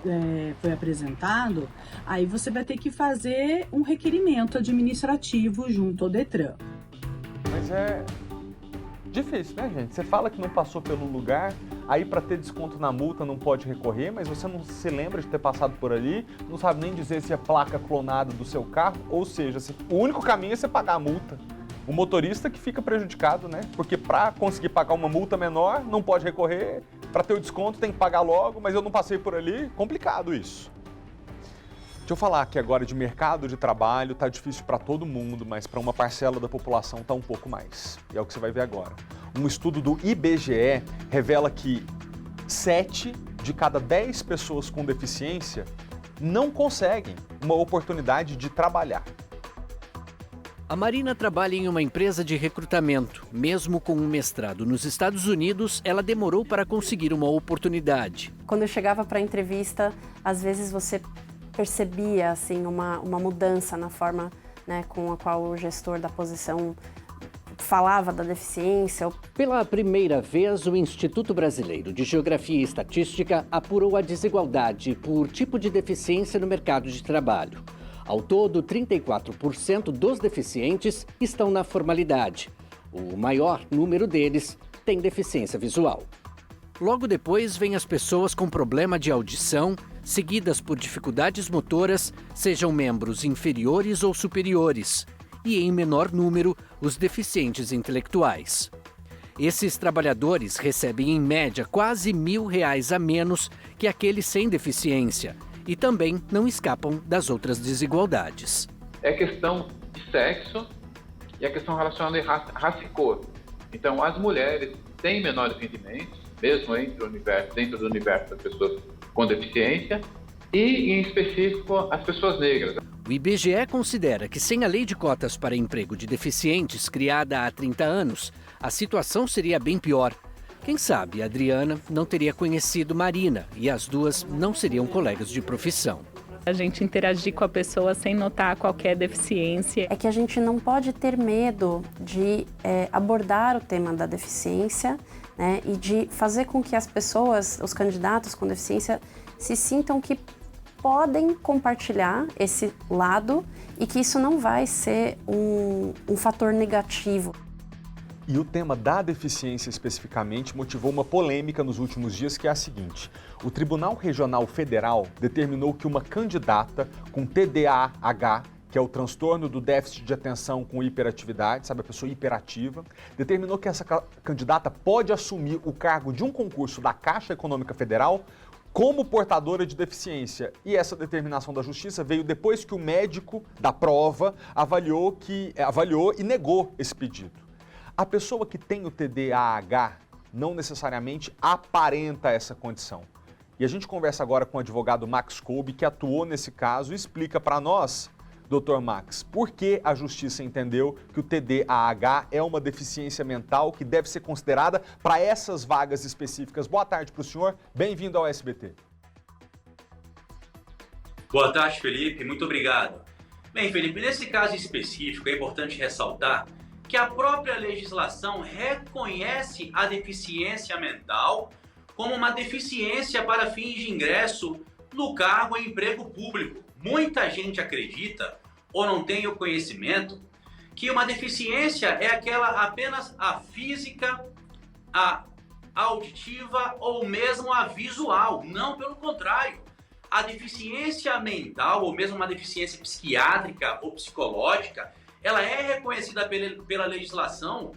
foi apresentado, aí você vai ter que fazer um requerimento administrativo junto ao Detran. Mas é difícil, né, gente? Você fala que não passou pelo lugar, aí para ter desconto na multa não pode recorrer, mas você não se lembra de ter passado por ali, não sabe nem dizer se é placa clonada do seu carro, ou seja, o único caminho é você pagar a multa. O motorista que fica prejudicado, né? Porque para conseguir pagar uma multa menor, não pode recorrer, para ter o desconto tem que pagar logo, mas eu não passei por ali, complicado isso. Deixa eu falar aqui agora de mercado de trabalho, tá difícil para todo mundo, mas para uma parcela da população tá um pouco mais. E é o que você vai ver agora. Um estudo do IBGE revela que 7 de cada 10 pessoas com deficiência não conseguem uma oportunidade de trabalhar. A Marina trabalha em uma empresa de recrutamento. Mesmo com um mestrado nos Estados Unidos, ela demorou para conseguir uma oportunidade. Quando eu chegava para a entrevista, às vezes você percebia assim, uma mudança na forma, né, com a qual o gestor da posição falava da deficiência. Pela primeira vez, o Instituto Brasileiro de Geografia e Estatística apurou a desigualdade por tipo de deficiência no mercado de trabalho. Ao todo, 34% dos deficientes estão na formalidade. O maior número deles tem deficiência visual. Logo depois, vêm as pessoas com problema de audição, seguidas por dificuldades motoras, sejam membros inferiores ou superiores, e em menor número, os deficientes intelectuais. Esses trabalhadores recebem em média quase R$1.000 a menos que aqueles sem deficiência e também não escapam das outras desigualdades. É questão de sexo e a questão relacionada a raça e cor. Então, as mulheres têm menores rendimentos, mesmo dentro do universo das pessoas com deficiência, e, em específico, as pessoas negras. O IBGE considera que sem a lei de cotas para emprego de deficientes, criada há 30 anos, a situação seria bem pior. Quem sabe a Adriana não teria conhecido Marina e as duas não seriam colegas de profissão. A gente interagir com a pessoa sem notar qualquer deficiência. É que a gente não pode ter medo de abordar o tema da deficiência, né, e de fazer com que as pessoas, os candidatos com deficiência, se sintam que podem compartilhar esse lado e que isso não vai ser um fator negativo. E o tema da deficiência especificamente motivou uma polêmica nos últimos dias, que é a seguinte: o Tribunal Regional Federal determinou que uma candidata com TDAH, que é o transtorno do déficit de atenção com hiperatividade, sabe, a pessoa hiperativa, determinou que essa candidata pode assumir o cargo de um concurso da Caixa Econômica Federal como portadora de deficiência. E essa determinação da Justiça veio depois que o médico da prova avaliou e negou esse pedido. A pessoa que tem o TDAH não necessariamente aparenta essa condição. E a gente conversa agora com o advogado Max Kolbe, que atuou nesse caso, e explica para nós, Dr. Max, por que a Justiça entendeu que o TDAH é uma deficiência mental que deve ser considerada para essas vagas específicas. Boa tarde para o senhor, bem-vindo ao SBT. Boa tarde, Felipe, muito obrigado. Bem, Felipe, nesse caso específico é importante ressaltar que a própria legislação reconhece a deficiência mental como uma deficiência para fins de ingresso no cargo em emprego público. Muita gente acredita, ou não tem o conhecimento, que uma deficiência é aquela apenas a física, a auditiva ou mesmo a visual. Não, pelo contrário. A deficiência mental ou mesmo uma deficiência psiquiátrica ou psicológica, ela é reconhecida pela legislação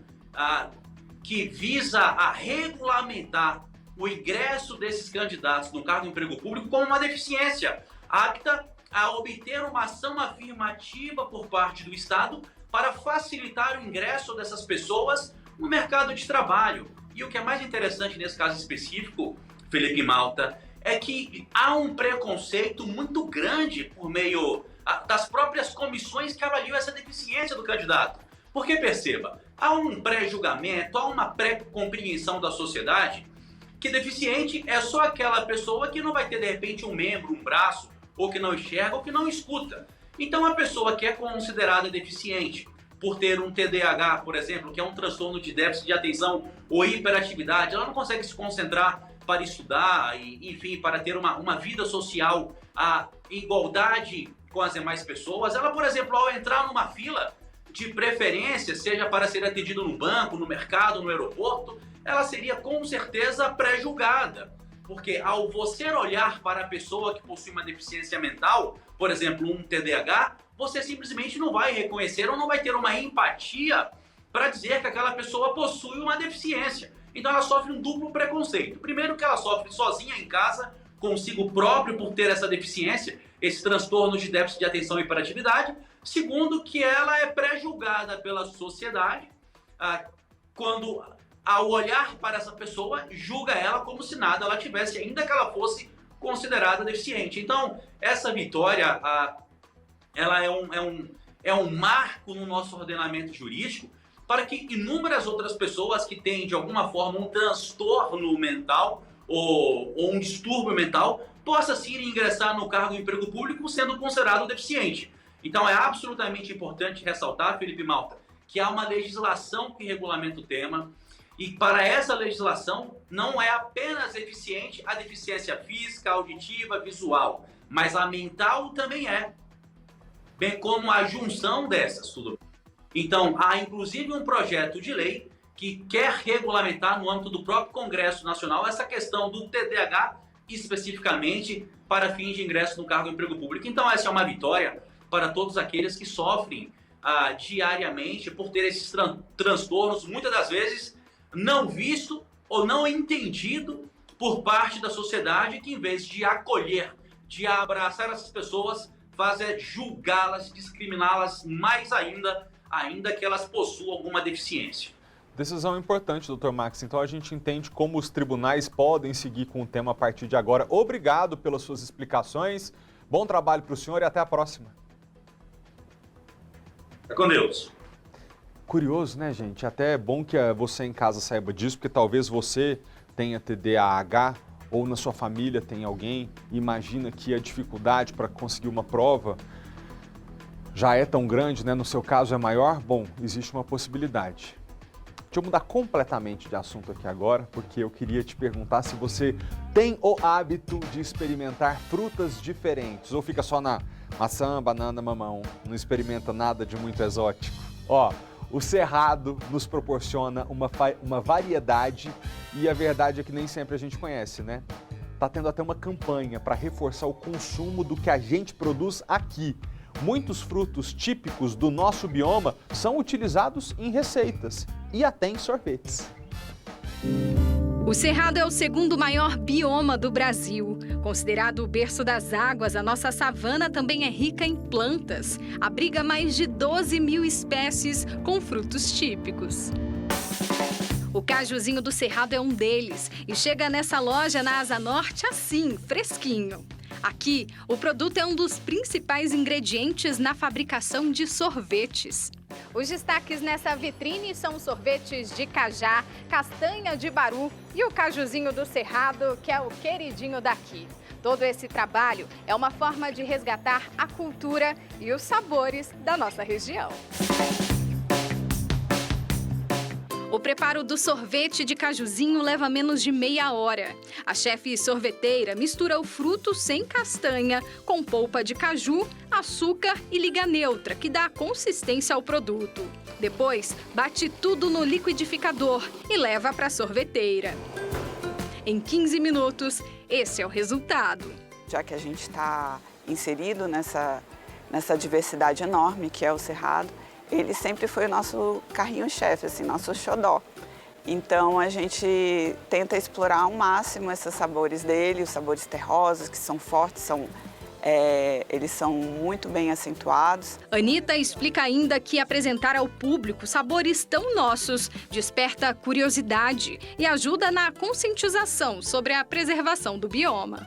que visa a regulamentar o ingresso desses candidatos no cargo de emprego público como uma deficiência apta a obter uma ação afirmativa por parte do Estado para facilitar o ingresso dessas pessoas no mercado de trabalho. E o que é mais interessante nesse caso específico, Felipe Malta, é que há um preconceito muito grande por meio das próprias comissões que avaliam essa deficiência do candidato. Porque perceba, há um pré-julgamento, há uma pré-compreensão da sociedade que deficiente é só aquela pessoa que não vai ter de repente um membro, um braço, ou que não enxerga, ou que não escuta. Então a pessoa que é considerada deficiente por ter um TDAH, por exemplo, que é um transtorno de déficit de atenção ou hiperatividade, ela não consegue se concentrar para estudar, e, enfim, para ter uma vida social, a igualdade com as demais pessoas. Ela, por exemplo, ao entrar numa fila, de preferência, seja para ser atendido no banco, no mercado, no aeroporto, ela seria com certeza pré-julgada. Porque ao você olhar para a pessoa que possui uma deficiência mental, por exemplo, um TDAH, você simplesmente não vai reconhecer ou não vai ter uma empatia para dizer que aquela pessoa possui uma deficiência. Então ela sofre um duplo preconceito. Primeiro, que ela sofre sozinha em casa, consigo próprio, por ter essa deficiência, esse transtorno de déficit de atenção e hiperatividade. Segundo, que ela é pré-julgada pela sociedade quando, ao olhar para essa pessoa, julga ela como se nada ela tivesse, ainda que ela fosse considerada deficiente. Então, essa vitória, ela é um marco no nosso ordenamento jurídico para que inúmeras outras pessoas que têm, de alguma forma, um transtorno mental ou um distúrbio mental possa sim ingressar no cargo de emprego público sendo considerado deficiente. Então é absolutamente importante ressaltar, Felipe Malta, que há uma legislação que regulamenta o tema, e para essa legislação não é apenas eficiente a deficiência física, auditiva, visual, mas a mental também é, bem como a junção dessas, tudo. Então há inclusive um projeto de lei que quer regulamentar no âmbito do próprio Congresso Nacional essa questão do TDAH especificamente para fins de ingresso no cargo de emprego público. Então essa é uma vitória para todos aqueles que sofrem diariamente por ter esses transtornos, muitas das vezes não visto ou não entendido por parte da sociedade, que em vez de acolher, de abraçar essas pessoas, faz julgá-las, discriminá-las mais ainda que elas possuam alguma deficiência. Decisão importante, Dr. Max. Então a gente entende como os tribunais podem seguir com o tema a partir de agora. Obrigado pelas suas explicações, bom trabalho para o senhor e até a próxima. É com Deus. Curioso, né, gente? Até é bom que você em casa saiba disso, porque talvez você tenha TDAH ou na sua família tem alguém. Imagina que a dificuldade para conseguir uma prova já é tão grande, né? No seu caso é maior? Bom, existe uma possibilidade. Deixa eu mudar completamente de assunto aqui agora, porque eu queria te perguntar se você tem o hábito de experimentar frutas diferentes ou fica só na maçã, banana, mamão, não experimenta nada de muito exótico. Ó, o Cerrado nos proporciona uma variedade e a verdade é que nem sempre a gente conhece, né? Tá tendo até uma campanha para reforçar o consumo do que a gente produz aqui. Muitos frutos típicos do nosso bioma são utilizados em receitas e até em sorvetes. O Cerrado é o segundo maior bioma do Brasil. Considerado o berço das águas, a nossa savana também é rica em plantas. Abriga mais de 12 mil espécies com frutos típicos. O cajuzinho do Cerrado é um deles e chega nessa loja na Asa Norte assim, fresquinho. Aqui, o produto é um dos principais ingredientes na fabricação de sorvetes. Os destaques nessa vitrine são os sorvetes de cajá, castanha de baru e o cajuzinho do Cerrado, que é o queridinho daqui. Todo esse trabalho é uma forma de resgatar a cultura e os sabores da nossa região. O preparo do sorvete de cajuzinho leva menos de meia hora. A chefe sorveteira mistura o fruto sem castanha com polpa de caju, açúcar e liga neutra, que dá consistência ao produto. Depois, bate tudo no liquidificador e leva para a sorveteira. Em 15 minutos, esse é o resultado. Já que a gente está inserido nessa diversidade enorme que é o Cerrado, ele sempre foi o nosso carrinho-chefe, assim, nosso xodó. Então a gente tenta explorar ao máximo esses sabores dele, os sabores terrosos, que são fortes, eles são muito bem acentuados. Anitta explica ainda que apresentar ao público sabores tão nossos desperta curiosidade e ajuda na conscientização sobre a preservação do bioma.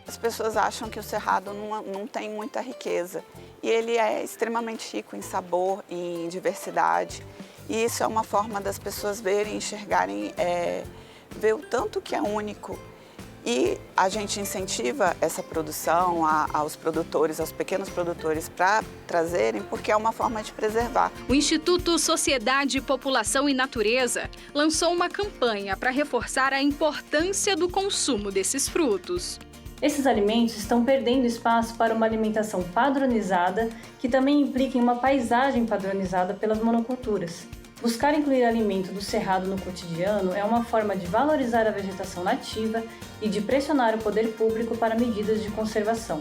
As pessoas acham que o Cerrado não tem muita riqueza e ele é extremamente rico em sabor, em diversidade. E isso é uma forma das pessoas verem, enxergarem, ver o tanto que é único. E a gente incentiva essa produção aos produtores, aos pequenos produtores, para trazerem, porque é uma forma de preservar. O Instituto Sociedade, População e Natureza lançou uma campanha para reforçar a importância do consumo desses frutos. Esses alimentos estão perdendo espaço para uma alimentação padronizada, que também implica em uma paisagem padronizada pelas monoculturas. Buscar incluir alimento do cerrado no cotidiano é uma forma de valorizar a vegetação nativa e de pressionar o poder público para medidas de conservação.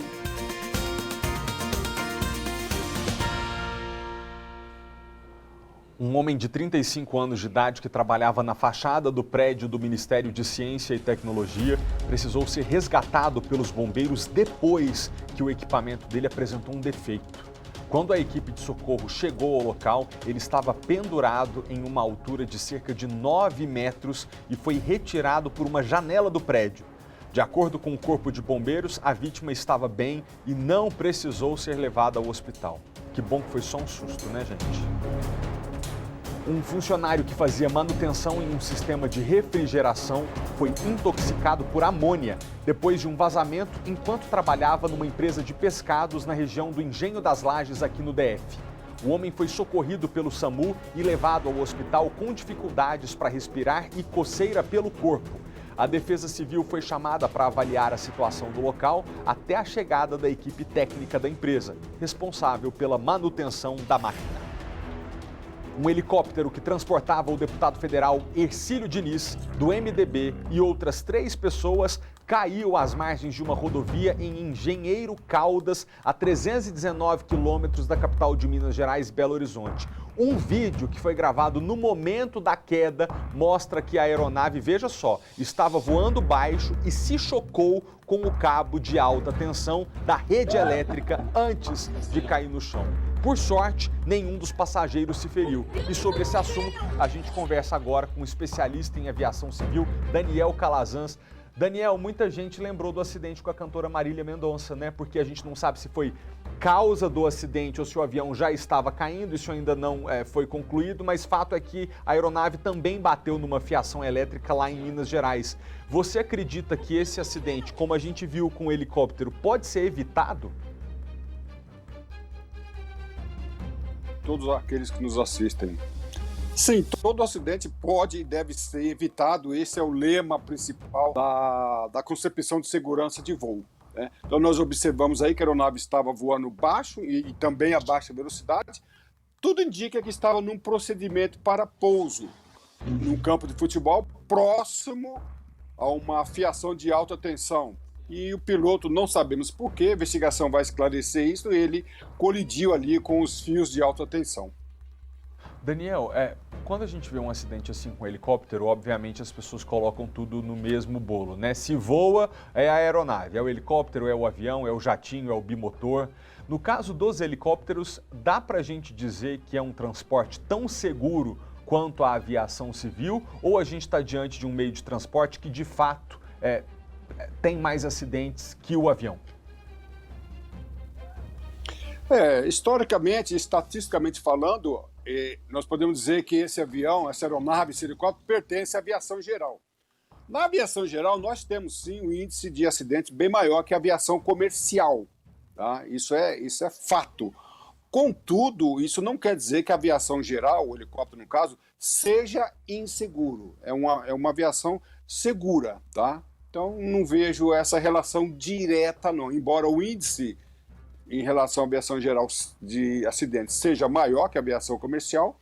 Um homem de 35 anos de idade que trabalhava na fachada do prédio do Ministério de Ciência e Tecnologia precisou ser resgatado pelos bombeiros depois que o equipamento dele apresentou um defeito. Quando a equipe de socorro chegou ao local, ele estava pendurado em uma altura de cerca de 9 metros e foi retirado por uma janela do prédio. De acordo com o Corpo de Bombeiros, a vítima estava bem e não precisou ser levada ao hospital. Que bom que foi só um susto, né, gente? Um funcionário que fazia manutenção em um sistema de refrigeração foi intoxicado por amônia depois de um vazamento enquanto trabalhava numa empresa de pescados na região do Engenho das Lajes, aqui no DF. O homem foi socorrido pelo SAMU e levado ao hospital com dificuldades para respirar e coceira pelo corpo. A Defesa Civil foi chamada para avaliar a situação do local até a chegada da equipe técnica da empresa, responsável pela manutenção da máquina. Um helicóptero que transportava o deputado federal Hercílio Diniz, do MDB, e outras 3 pessoas caiu às margens de uma rodovia em Engenheiro Caldas, a 319 quilômetros da capital de Minas Gerais, Belo Horizonte. Um vídeo que foi gravado no momento da queda mostra que a aeronave, veja só, estava voando baixo e se chocou com o cabo de alta tensão da rede elétrica antes de cair no chão. Por sorte, nenhum dos passageiros se feriu. E sobre esse assunto, a gente conversa agora com um especialista em aviação civil, Daniel Calazans. Daniel, muita gente lembrou do acidente com a cantora Marília Mendonça, né? Porque a gente não sabe se foi causa do acidente ou se o avião já estava caindo, isso ainda não foi concluído, mas fato é que a aeronave também bateu numa fiação elétrica lá em Minas Gerais. Você acredita que esse acidente, como a gente viu com o helicóptero, pode ser evitado? Todos aqueles que nos assistem. Sim, todo acidente pode e deve ser evitado. Esse é o lema principal da concepção de segurança de voo, né? Então nós observamos aí que a aeronave estava voando baixo e também a baixa velocidade. Tudo indica que estava num procedimento para pouso, num campo de futebol próximo a uma fiação de alta tensão. E o piloto, não sabemos porquê, a investigação vai esclarecer isso, ele colidiu ali com os fios de alta tensão. Daniel, quando a gente vê um acidente assim com um helicóptero, obviamente as pessoas colocam tudo no mesmo bolo, né? Se voa, é a aeronave, é o helicóptero, é o avião, é o jatinho, é o bimotor. No caso dos helicópteros, dá pra gente dizer que é um transporte tão seguro quanto a aviação civil, ou a gente está diante de um meio de transporte que de fato tem mais acidentes que o avião? Historicamente, estatisticamente falando, nós podemos dizer que esse avião, essa aeronave, esse helicóptero, pertence à aviação geral. Na aviação geral, nós temos sim um índice de acidentes bem maior que a aviação comercial, tá? Isso é fato. Contudo, isso não quer dizer que a aviação geral, o helicóptero no caso, seja inseguro. É uma aviação segura, tá? Então, não vejo essa relação direta, não. Embora o índice em relação à aviação geral de acidentes seja maior que a aviação comercial,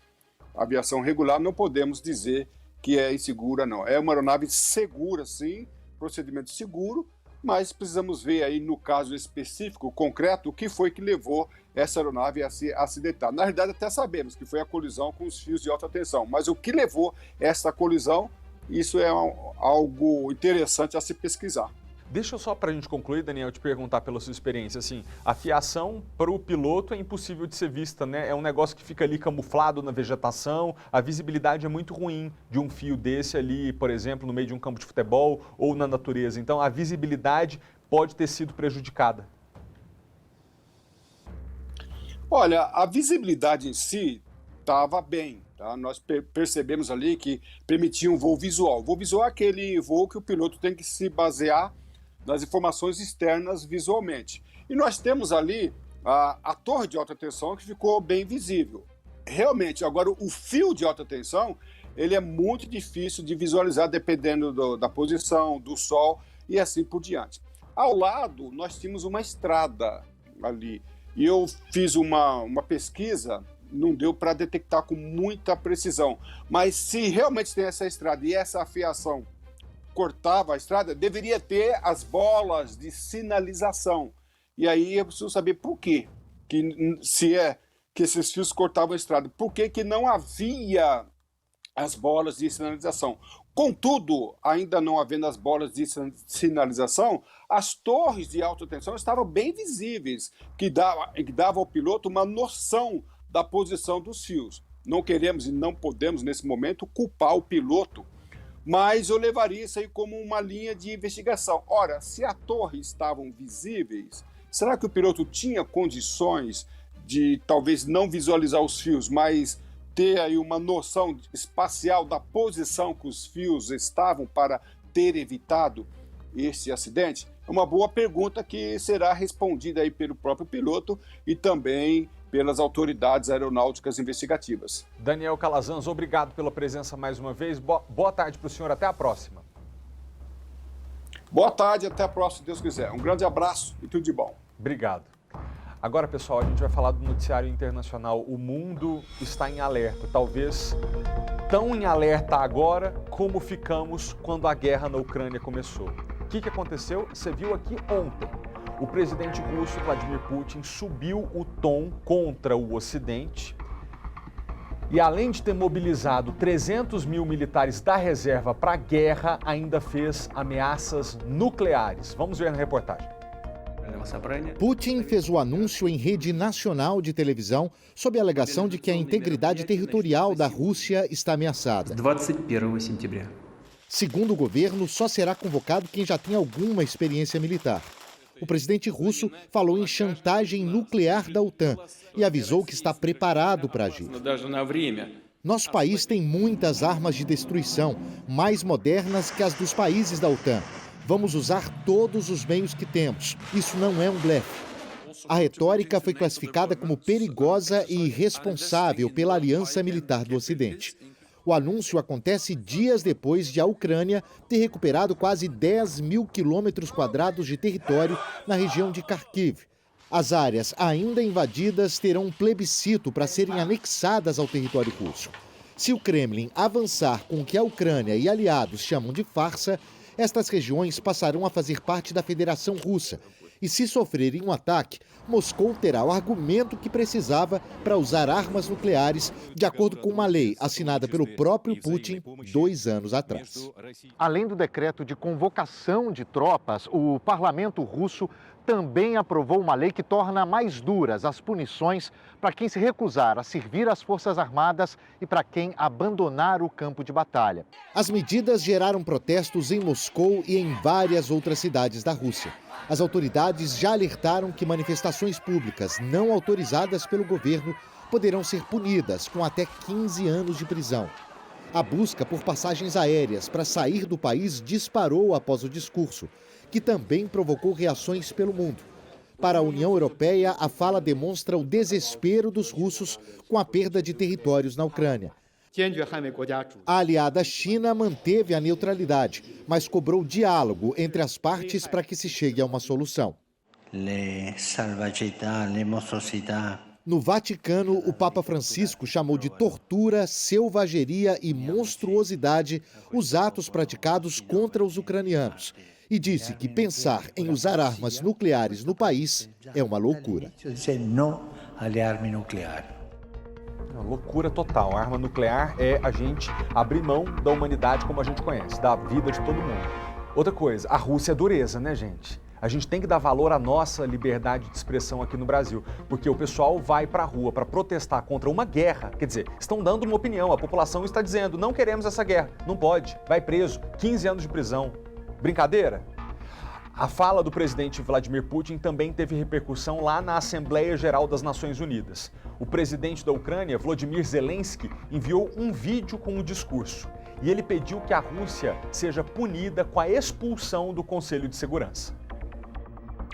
a aviação regular, não podemos dizer que é insegura, não. É uma aeronave segura, sim, procedimento seguro, mas precisamos ver aí no caso específico, concreto, o que foi que levou essa aeronave a se acidentar. Na realidade, até sabemos que foi a colisão com os fios de alta tensão, mas o que levou essa colisão, isso é algo interessante a se pesquisar. Deixa eu só, para a gente concluir, Daniel, te perguntar pela sua experiência, assim, a fiação para o piloto é impossível de ser vista, né? É um negócio que fica ali camuflado na vegetação, a visibilidade é muito ruim de um fio desse ali, por exemplo, no meio de um campo de futebol ou na natureza. Então, a visibilidade pode ter sido prejudicada. Olha, a visibilidade em si estava bem. Tá? Nós percebemos ali que permitia um voo visual. O voo visual é aquele voo que o piloto tem que se basear nas informações externas visualmente. E nós temos ali a torre de alta tensão que ficou bem visível. Realmente, agora o fio de alta tensão, ele é muito difícil de visualizar dependendo da posição, do sol e assim por diante. Ao lado, nós tínhamos uma estrada ali. E eu fiz uma pesquisa, não deu para detectar com muita precisão. Mas se realmente tem essa estrada e essa afiação cortava a estrada, deveria ter as bolas de sinalização. E aí eu preciso saber por quê. Se é que esses fios cortavam a estrada, por que não havia as bolas de sinalização? Contudo, ainda não havendo as bolas de sinalização, as torres de alta tensão estavam bem visíveis, que dava ao piloto uma noção da posição dos fios. Não queremos e não podemos, nesse momento, culpar o piloto, mas eu levaria isso aí como uma linha de investigação. Ora, se a torre estavam visíveis, será que o piloto tinha condições de talvez não visualizar os fios, mas ter aí uma noção espacial da posição que os fios estavam para ter evitado esse acidente? É uma boa pergunta que será respondida aí pelo próprio piloto e também pelas autoridades aeronáuticas investigativas. Daniel Calazans, obrigado pela presença mais uma vez. Boa tarde para o senhor, até a próxima. Boa tarde, até a próxima, se Deus quiser. Um grande abraço e tudo de bom. Obrigado. Agora, pessoal, a gente vai falar do noticiário internacional. O mundo está em alerta, talvez tão em alerta agora como ficamos quando a guerra na Ucrânia começou. O que aconteceu? Você viu aqui ontem. O presidente russo, Vladimir Putin, subiu o tom contra o Ocidente e, além de ter mobilizado 300 mil militares da reserva para a guerra, ainda fez ameaças nucleares. Vamos ver na reportagem. Putin fez o anúncio em rede nacional de televisão sob a alegação de que a integridade territorial da Rússia está ameaçada. Segundo o governo, só será convocado quem já tem alguma experiência militar. O presidente russo falou em chantagem nuclear da OTAN e avisou que está preparado para agir. Nosso país tem muitas armas de destruição, mais modernas que as dos países da OTAN. Vamos usar todos os meios que temos. Isso não é um blefe. A retórica foi classificada como perigosa e irresponsável pela Aliança Militar do Ocidente. O anúncio acontece dias depois de a Ucrânia ter recuperado quase 10 mil quilômetros quadrados de território na região de Kharkiv. As áreas ainda invadidas terão um plebiscito para serem anexadas ao território russo. Se o Kremlin avançar com o que a Ucrânia e aliados chamam de farsa, estas regiões passarão a fazer parte da Federação Russa. E se sofrerem um ataque, Moscou terá o argumento que precisava para usar armas nucleares, de acordo com uma lei assinada pelo próprio Putin 2 anos atrás. Além do decreto de convocação de tropas, o parlamento russo também aprovou uma lei que torna mais duras as punições para quem se recusar a servir as Forças Armadas e para quem abandonar o campo de batalha. As medidas geraram protestos em Moscou e em várias outras cidades da Rússia. As autoridades já alertaram que manifestações públicas não autorizadas pelo governo poderão ser punidas com até 15 anos de prisão. A busca por passagens aéreas para sair do país disparou após o discurso, que também provocou reações pelo mundo. Para a União Europeia, a fala demonstra o desespero dos russos com a perda de territórios na Ucrânia. A aliada China manteve a neutralidade, mas cobrou diálogo entre as partes para que se chegue a uma solução. No Vaticano, o Papa Francisco chamou de tortura, selvageria e monstruosidade os atos praticados contra os ucranianos e disse que pensar em usar armas nucleares no país é uma loucura. Uma loucura total. A arma nuclear é a gente abrir mão da humanidade como a gente conhece, da vida de todo mundo. Outra coisa, a Rússia é dureza, né, gente? A gente tem que dar valor à nossa liberdade de expressão aqui no Brasil, porque o pessoal vai para a rua para protestar contra uma guerra. Quer dizer, estão dando uma opinião, a população está dizendo, não queremos essa guerra. Não pode, vai preso, 15 anos de prisão. Brincadeira? A fala do presidente Vladimir Putin também teve repercussão lá na Assembleia Geral das Nações Unidas. O presidente da Ucrânia, Volodymyr Zelensky, enviou um vídeo com o discurso. E ele pediu que a Rússia seja punida com a expulsão do Conselho de Segurança.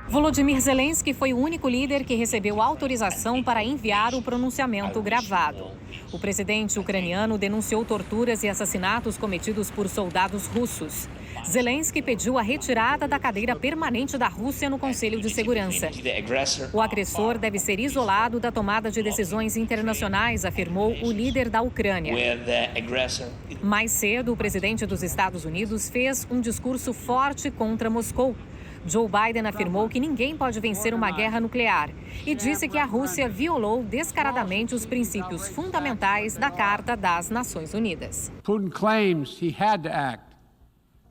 Volodymyr Zelensky foi o único líder que recebeu autorização para enviar o pronunciamento gravado. O presidente ucraniano denunciou torturas e assassinatos cometidos por soldados russos. Zelensky pediu a retirada da cadeira permanente da Rússia no Conselho de Segurança. O agressor deve ser isolado da tomada de decisões internacionais, afirmou o líder da Ucrânia. Mais cedo, o presidente dos Estados Unidos fez um discurso forte contra Moscou. Joe Biden afirmou que ninguém pode vencer uma guerra nuclear e disse que a Rússia violou descaradamente os princípios fundamentais da Carta das Nações Unidas. Putin claims he had to act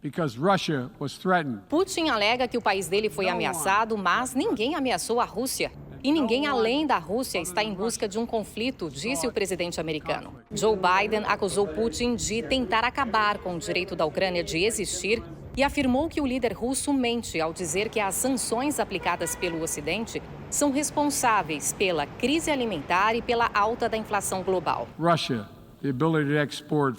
because Russia was threatened. Putin alega que o país dele foi ameaçado, mas ninguém ameaçou a Rússia. E ninguém além da Rússia está em busca de um conflito, disse o presidente americano. Joe Biden acusou Putin de tentar acabar com o direito da Ucrânia de existir e afirmou que o líder russo mente ao dizer que as sanções aplicadas pelo Ocidente são responsáveis pela crise alimentar e pela alta da inflação global.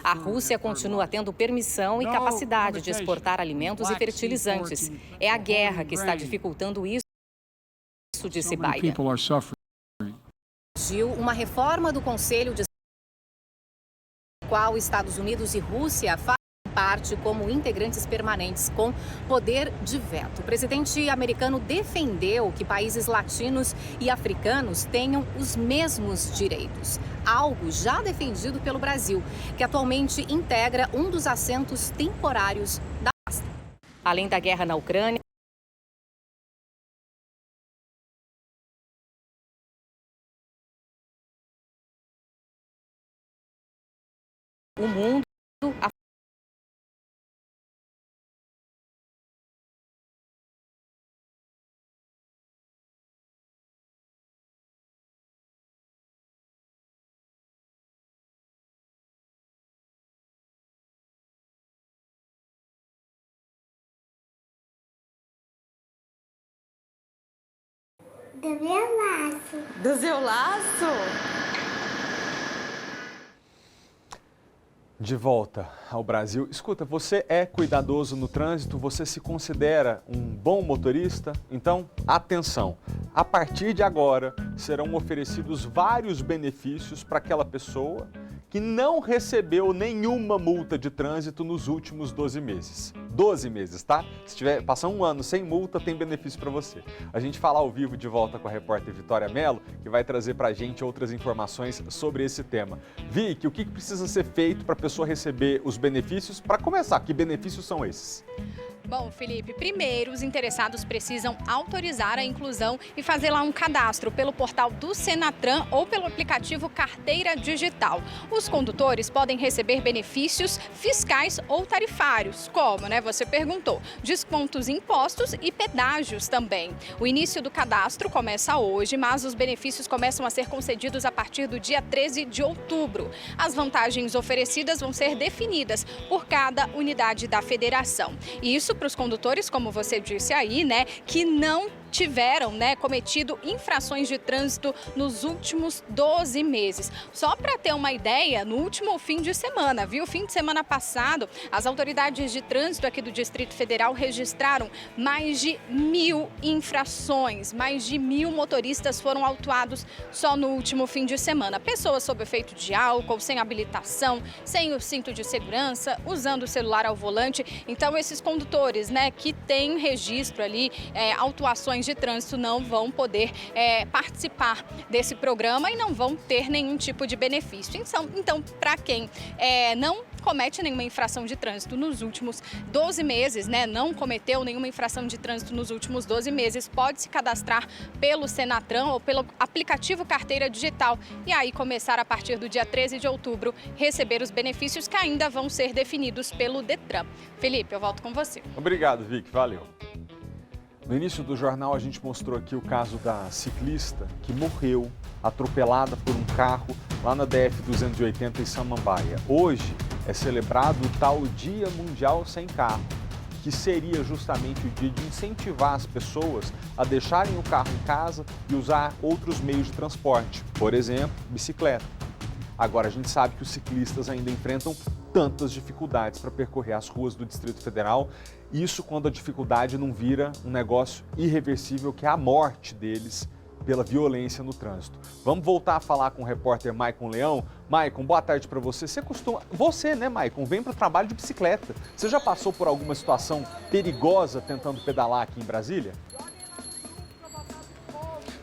A Rússia continua tendo permissão e capacidade de exportar alimentos e fertilizantes. É a guerra que está dificultando isso, disse Biden. Surgiu uma reforma do Conselho de qual Estados Unidos e Rússia fazem parte como integrantes permanentes com poder de veto. O presidente americano defendeu que países latinos e africanos tenham os mesmos direitos, algo já defendido pelo Brasil, que atualmente integra um dos assentos temporários da pasta. Além da guerra na Ucrânia, o mundo do meu laço. Do seu laço? De volta ao Brasil. Escuta, você é cuidadoso no trânsito? Você se considera um bom motorista? Então, atenção! A partir de agora, serão oferecidos vários benefícios para aquela pessoa que não recebeu nenhuma multa de trânsito nos últimos 12 meses. 12 meses, tá? Se tiver passar um ano sem multa, tem benefício para você. A gente fala ao vivo de volta com a repórter Vitória Mello, que vai trazer para a gente outras informações sobre esse tema. Vicky, o que precisa ser feito para a pessoa receber os benefícios? Para começar, que benefícios são esses? Bom, Felipe, primeiro os interessados precisam autorizar a inclusão e fazer lá um cadastro pelo portal do Senatran ou pelo aplicativo Carteira Digital. Os condutores podem receber benefícios fiscais ou tarifários, como, né, você perguntou, descontos em impostos e pedágios também. O início do cadastro começa hoje, mas os benefícios começam a ser concedidos a partir do dia 13 de outubro. As vantagens oferecidas vão ser definidas por cada unidade da federação. Isso para os condutores, como você disse aí, né, que não tiveram, cometido infrações de trânsito nos últimos 12 meses. Só para ter uma ideia, no último fim de semana, fim de semana passado, as autoridades de trânsito aqui do Distrito Federal registraram mais de 1.000 infrações. Mais de 1.000 motoristas foram autuados só no último fim de semana. Pessoas sob efeito de álcool, sem habilitação, sem o cinto de segurança, usando o celular ao volante. Então, esses condutores, que têm registro ali, autuações infrações de trânsito não vão poder participar desse programa e não vão ter nenhum tipo de benefício. Então, para quem não comete nenhuma infração de trânsito nos últimos 12 meses, né? Não cometeu nenhuma infração de trânsito nos últimos 12 meses, pode se cadastrar pelo Senatran ou pelo aplicativo Carteira Digital e aí começar a partir do dia 13 de outubro receber os benefícios que ainda vão ser definidos pelo Detran. Felipe, eu volto com você. Obrigado, Vic. Valeu. No início do jornal, a gente mostrou aqui o caso da ciclista que morreu atropelada por um carro lá na DF-280 em Samambaia. Hoje é celebrado o tal Dia Mundial Sem Carro, que seria justamente o dia de incentivar as pessoas a deixarem o carro em casa e usar outros meios de transporte, por exemplo, bicicleta. Agora, a gente sabe que os ciclistas ainda enfrentam tantas dificuldades para percorrer as ruas do Distrito Federal, isso quando a dificuldade não vira um negócio irreversível, que é a morte deles pela violência no trânsito. Vamos voltar a falar com o repórter Maicon Leão. Maicon, boa tarde para você. Você, né, Maicon, vem para o trabalho de bicicleta. Você já passou por alguma situação perigosa tentando pedalar aqui em Brasília?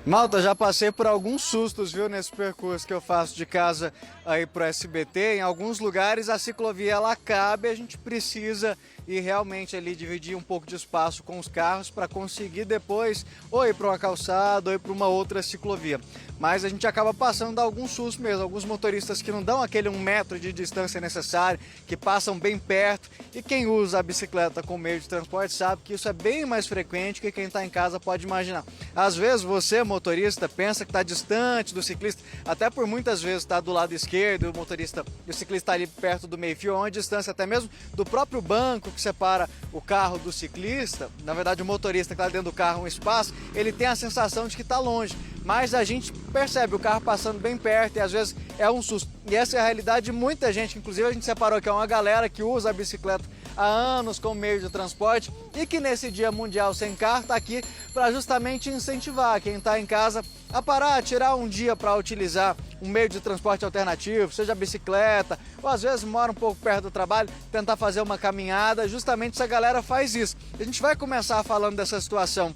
Malta, já passei por alguns sustos, viu, nesse percurso que eu faço de casa aí pro SBT. Em alguns lugares a ciclovia ela cabe, a gente precisa ir realmente ali dividir um pouco de espaço com os carros para conseguir depois ou ir para uma calçada ou ir para uma outra ciclovia. Mas a gente acaba passando alguns sustos mesmo, alguns motoristas que não dão aquele 1 metro de distância necessário, que passam bem perto, e quem usa a bicicleta como meio de transporte sabe que isso é bem mais frequente que quem está em casa pode imaginar. Às vezes você, motorista, pensa que está distante do ciclista, até por muitas vezes está do lado esquerdo, o ciclista está ali perto do meio-fio, a uma distância até mesmo do próprio banco que separa o carro do ciclista. Na verdade, o motorista que está dentro do carro, um espaço, ele tem a sensação de que está longe, mas a gente percebe o carro passando bem perto e às vezes é um susto. E essa é a realidade de muita gente, inclusive a gente separou que é uma galera que usa a bicicleta há anos como meio de transporte e que nesse Dia Mundial Sem Carro está aqui para justamente incentivar quem está em casa a parar, tirar um dia para utilizar um meio de transporte alternativo, seja a bicicleta, ou às vezes mora um pouco perto do trabalho, tentar fazer uma caminhada. Justamente essa galera faz isso. A gente vai começar falando dessa situação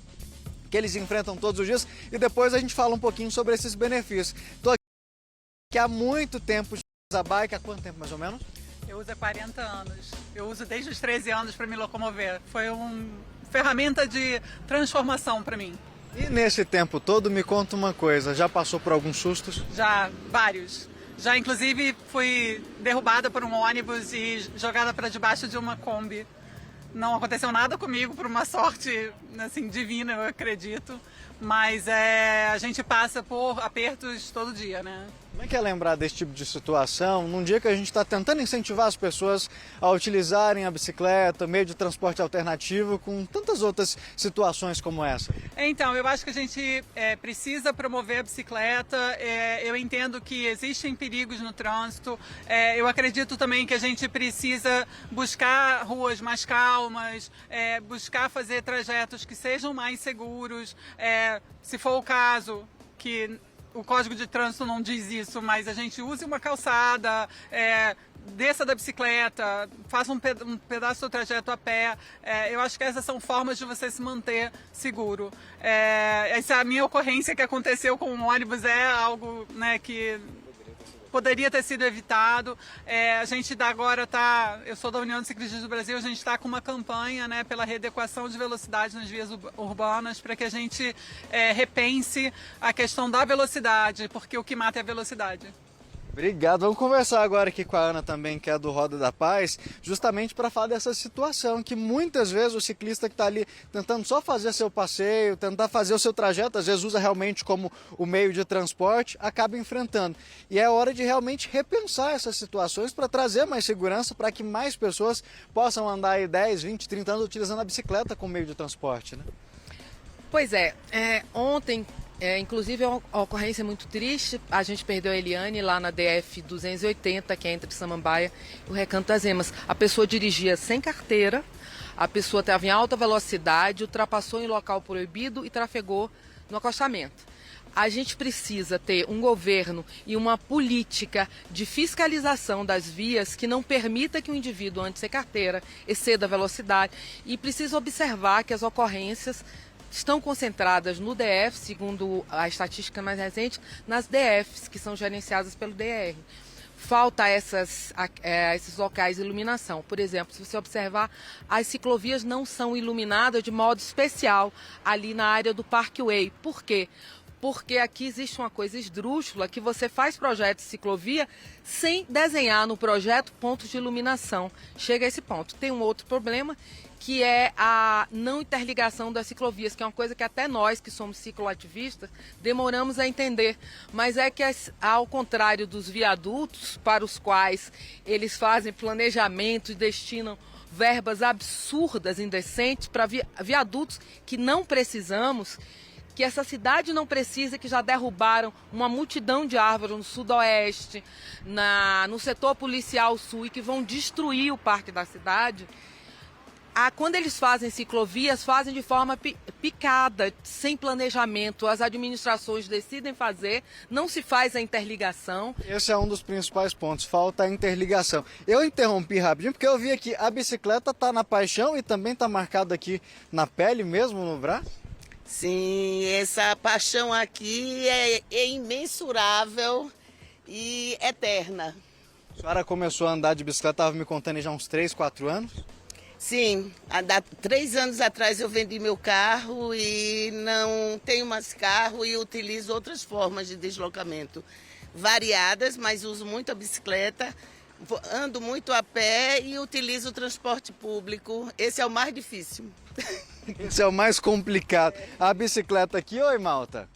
que eles enfrentam todos os dias e depois a gente fala um pouquinho sobre esses benefícios. Estou aqui há muito tempo, a bike, há quanto tempo mais ou menos? Eu uso há 40 anos. Eu uso desde os 13 anos para me locomover. Foi uma ferramenta de transformação para mim. E nesse tempo todo, me conta uma coisa, já passou por alguns sustos? Já, vários. Já inclusive fui derrubada por um ônibus e jogada para debaixo de uma Kombi. Não aconteceu nada comigo, por uma sorte assim, divina, eu acredito. Mas a gente passa por apertos todo dia, né? Como é que é lembrar desse tipo de situação num dia que a gente está tentando incentivar as pessoas a utilizarem a bicicleta, meio de transporte alternativo, com tantas outras situações como essa? Então, eu acho que a gente precisa promover a bicicleta. Eu entendo que existem perigos no trânsito. Eu acredito também que a gente precisa buscar ruas mais calmas, buscar fazer trajetos que sejam mais seguros. Se for o caso, que o Código de Trânsito não diz isso, mas a gente use uma calçada, desça da bicicleta, faça um pedaço do trajeto a pé. Eu acho que essas são formas de você se manter seguro. Essa a minha ocorrência que aconteceu com o ônibus é algo, né, que poderia ter sido evitado. A gente agora eu sou da União de Ciclistas do Brasil, a gente está com uma campanha, né, pela readequação de velocidade nas vias urbanas, para que a gente repense a questão da velocidade, porque o que mata é a velocidade. Obrigado. Vamos conversar agora aqui com a Ana também, que é do Roda da Paz, justamente para falar dessa situação que muitas vezes o ciclista que está ali tentando só fazer seu passeio, tentar fazer o seu trajeto, às vezes usa realmente como o meio de transporte, acaba enfrentando. E é hora de realmente repensar essas situações para trazer mais segurança, para que mais pessoas possam andar aí 10, 20, 30 anos utilizando a bicicleta como meio de transporte, né? Pois ontem... inclusive é uma ocorrência muito triste, a gente perdeu a Eliane lá na DF-280, que é entre Samambaia e o Recanto das Emas. A pessoa dirigia sem carteira, a pessoa estava em alta velocidade, ultrapassou em local proibido e trafegou no acostamento. A gente precisa ter um governo e uma política de fiscalização das vias que não permita que o indivíduo, antes de ser carteira, exceda a velocidade, e precisa observar que as ocorrências estão concentradas no DF, segundo a estatística mais recente, nas DFs, que são gerenciadas pelo DR. Falta esses locais de iluminação. Por exemplo, se você observar, as ciclovias não são iluminadas de modo especial ali na área do Parkway. Por quê? Porque aqui existe uma coisa esdrúxula, que você faz projeto de ciclovia sem desenhar no projeto pontos de iluminação. Chega a esse ponto. Tem um outro problema, que é a não interligação das ciclovias, que é uma coisa que até nós, que somos cicloativistas, demoramos a entender. Mas é que, ao contrário dos viadutos, para os quais eles fazem planejamento e destinam verbas absurdas, indecentes, para viadutos que não precisamos, que essa cidade não precisa, que já derrubaram uma multidão de árvores no sudoeste, no setor policial sul, e que vão destruir o parque da cidade. Quando eles fazem ciclovias, fazem de forma picada, sem planejamento. As administrações decidem fazer, não se faz a interligação. Esse é um dos principais pontos, falta a interligação. Eu interrompi rapidinho porque eu vi aqui a bicicleta está na paixão e também está marcada aqui na pele mesmo, no braço. Sim, essa paixão aqui é imensurável e eterna. A senhora começou a andar de bicicleta, estava me contando já uns 3, 4 anos? Sim, há 3 anos atrás eu vendi meu carro e não tenho mais carro e utilizo outras formas de deslocamento. Variadas, mas uso muito a bicicleta, ando muito a pé e utilizo o transporte público. Esse é o mais difícil. Esse é o mais complicado. A bicicleta aqui, oi, Malta?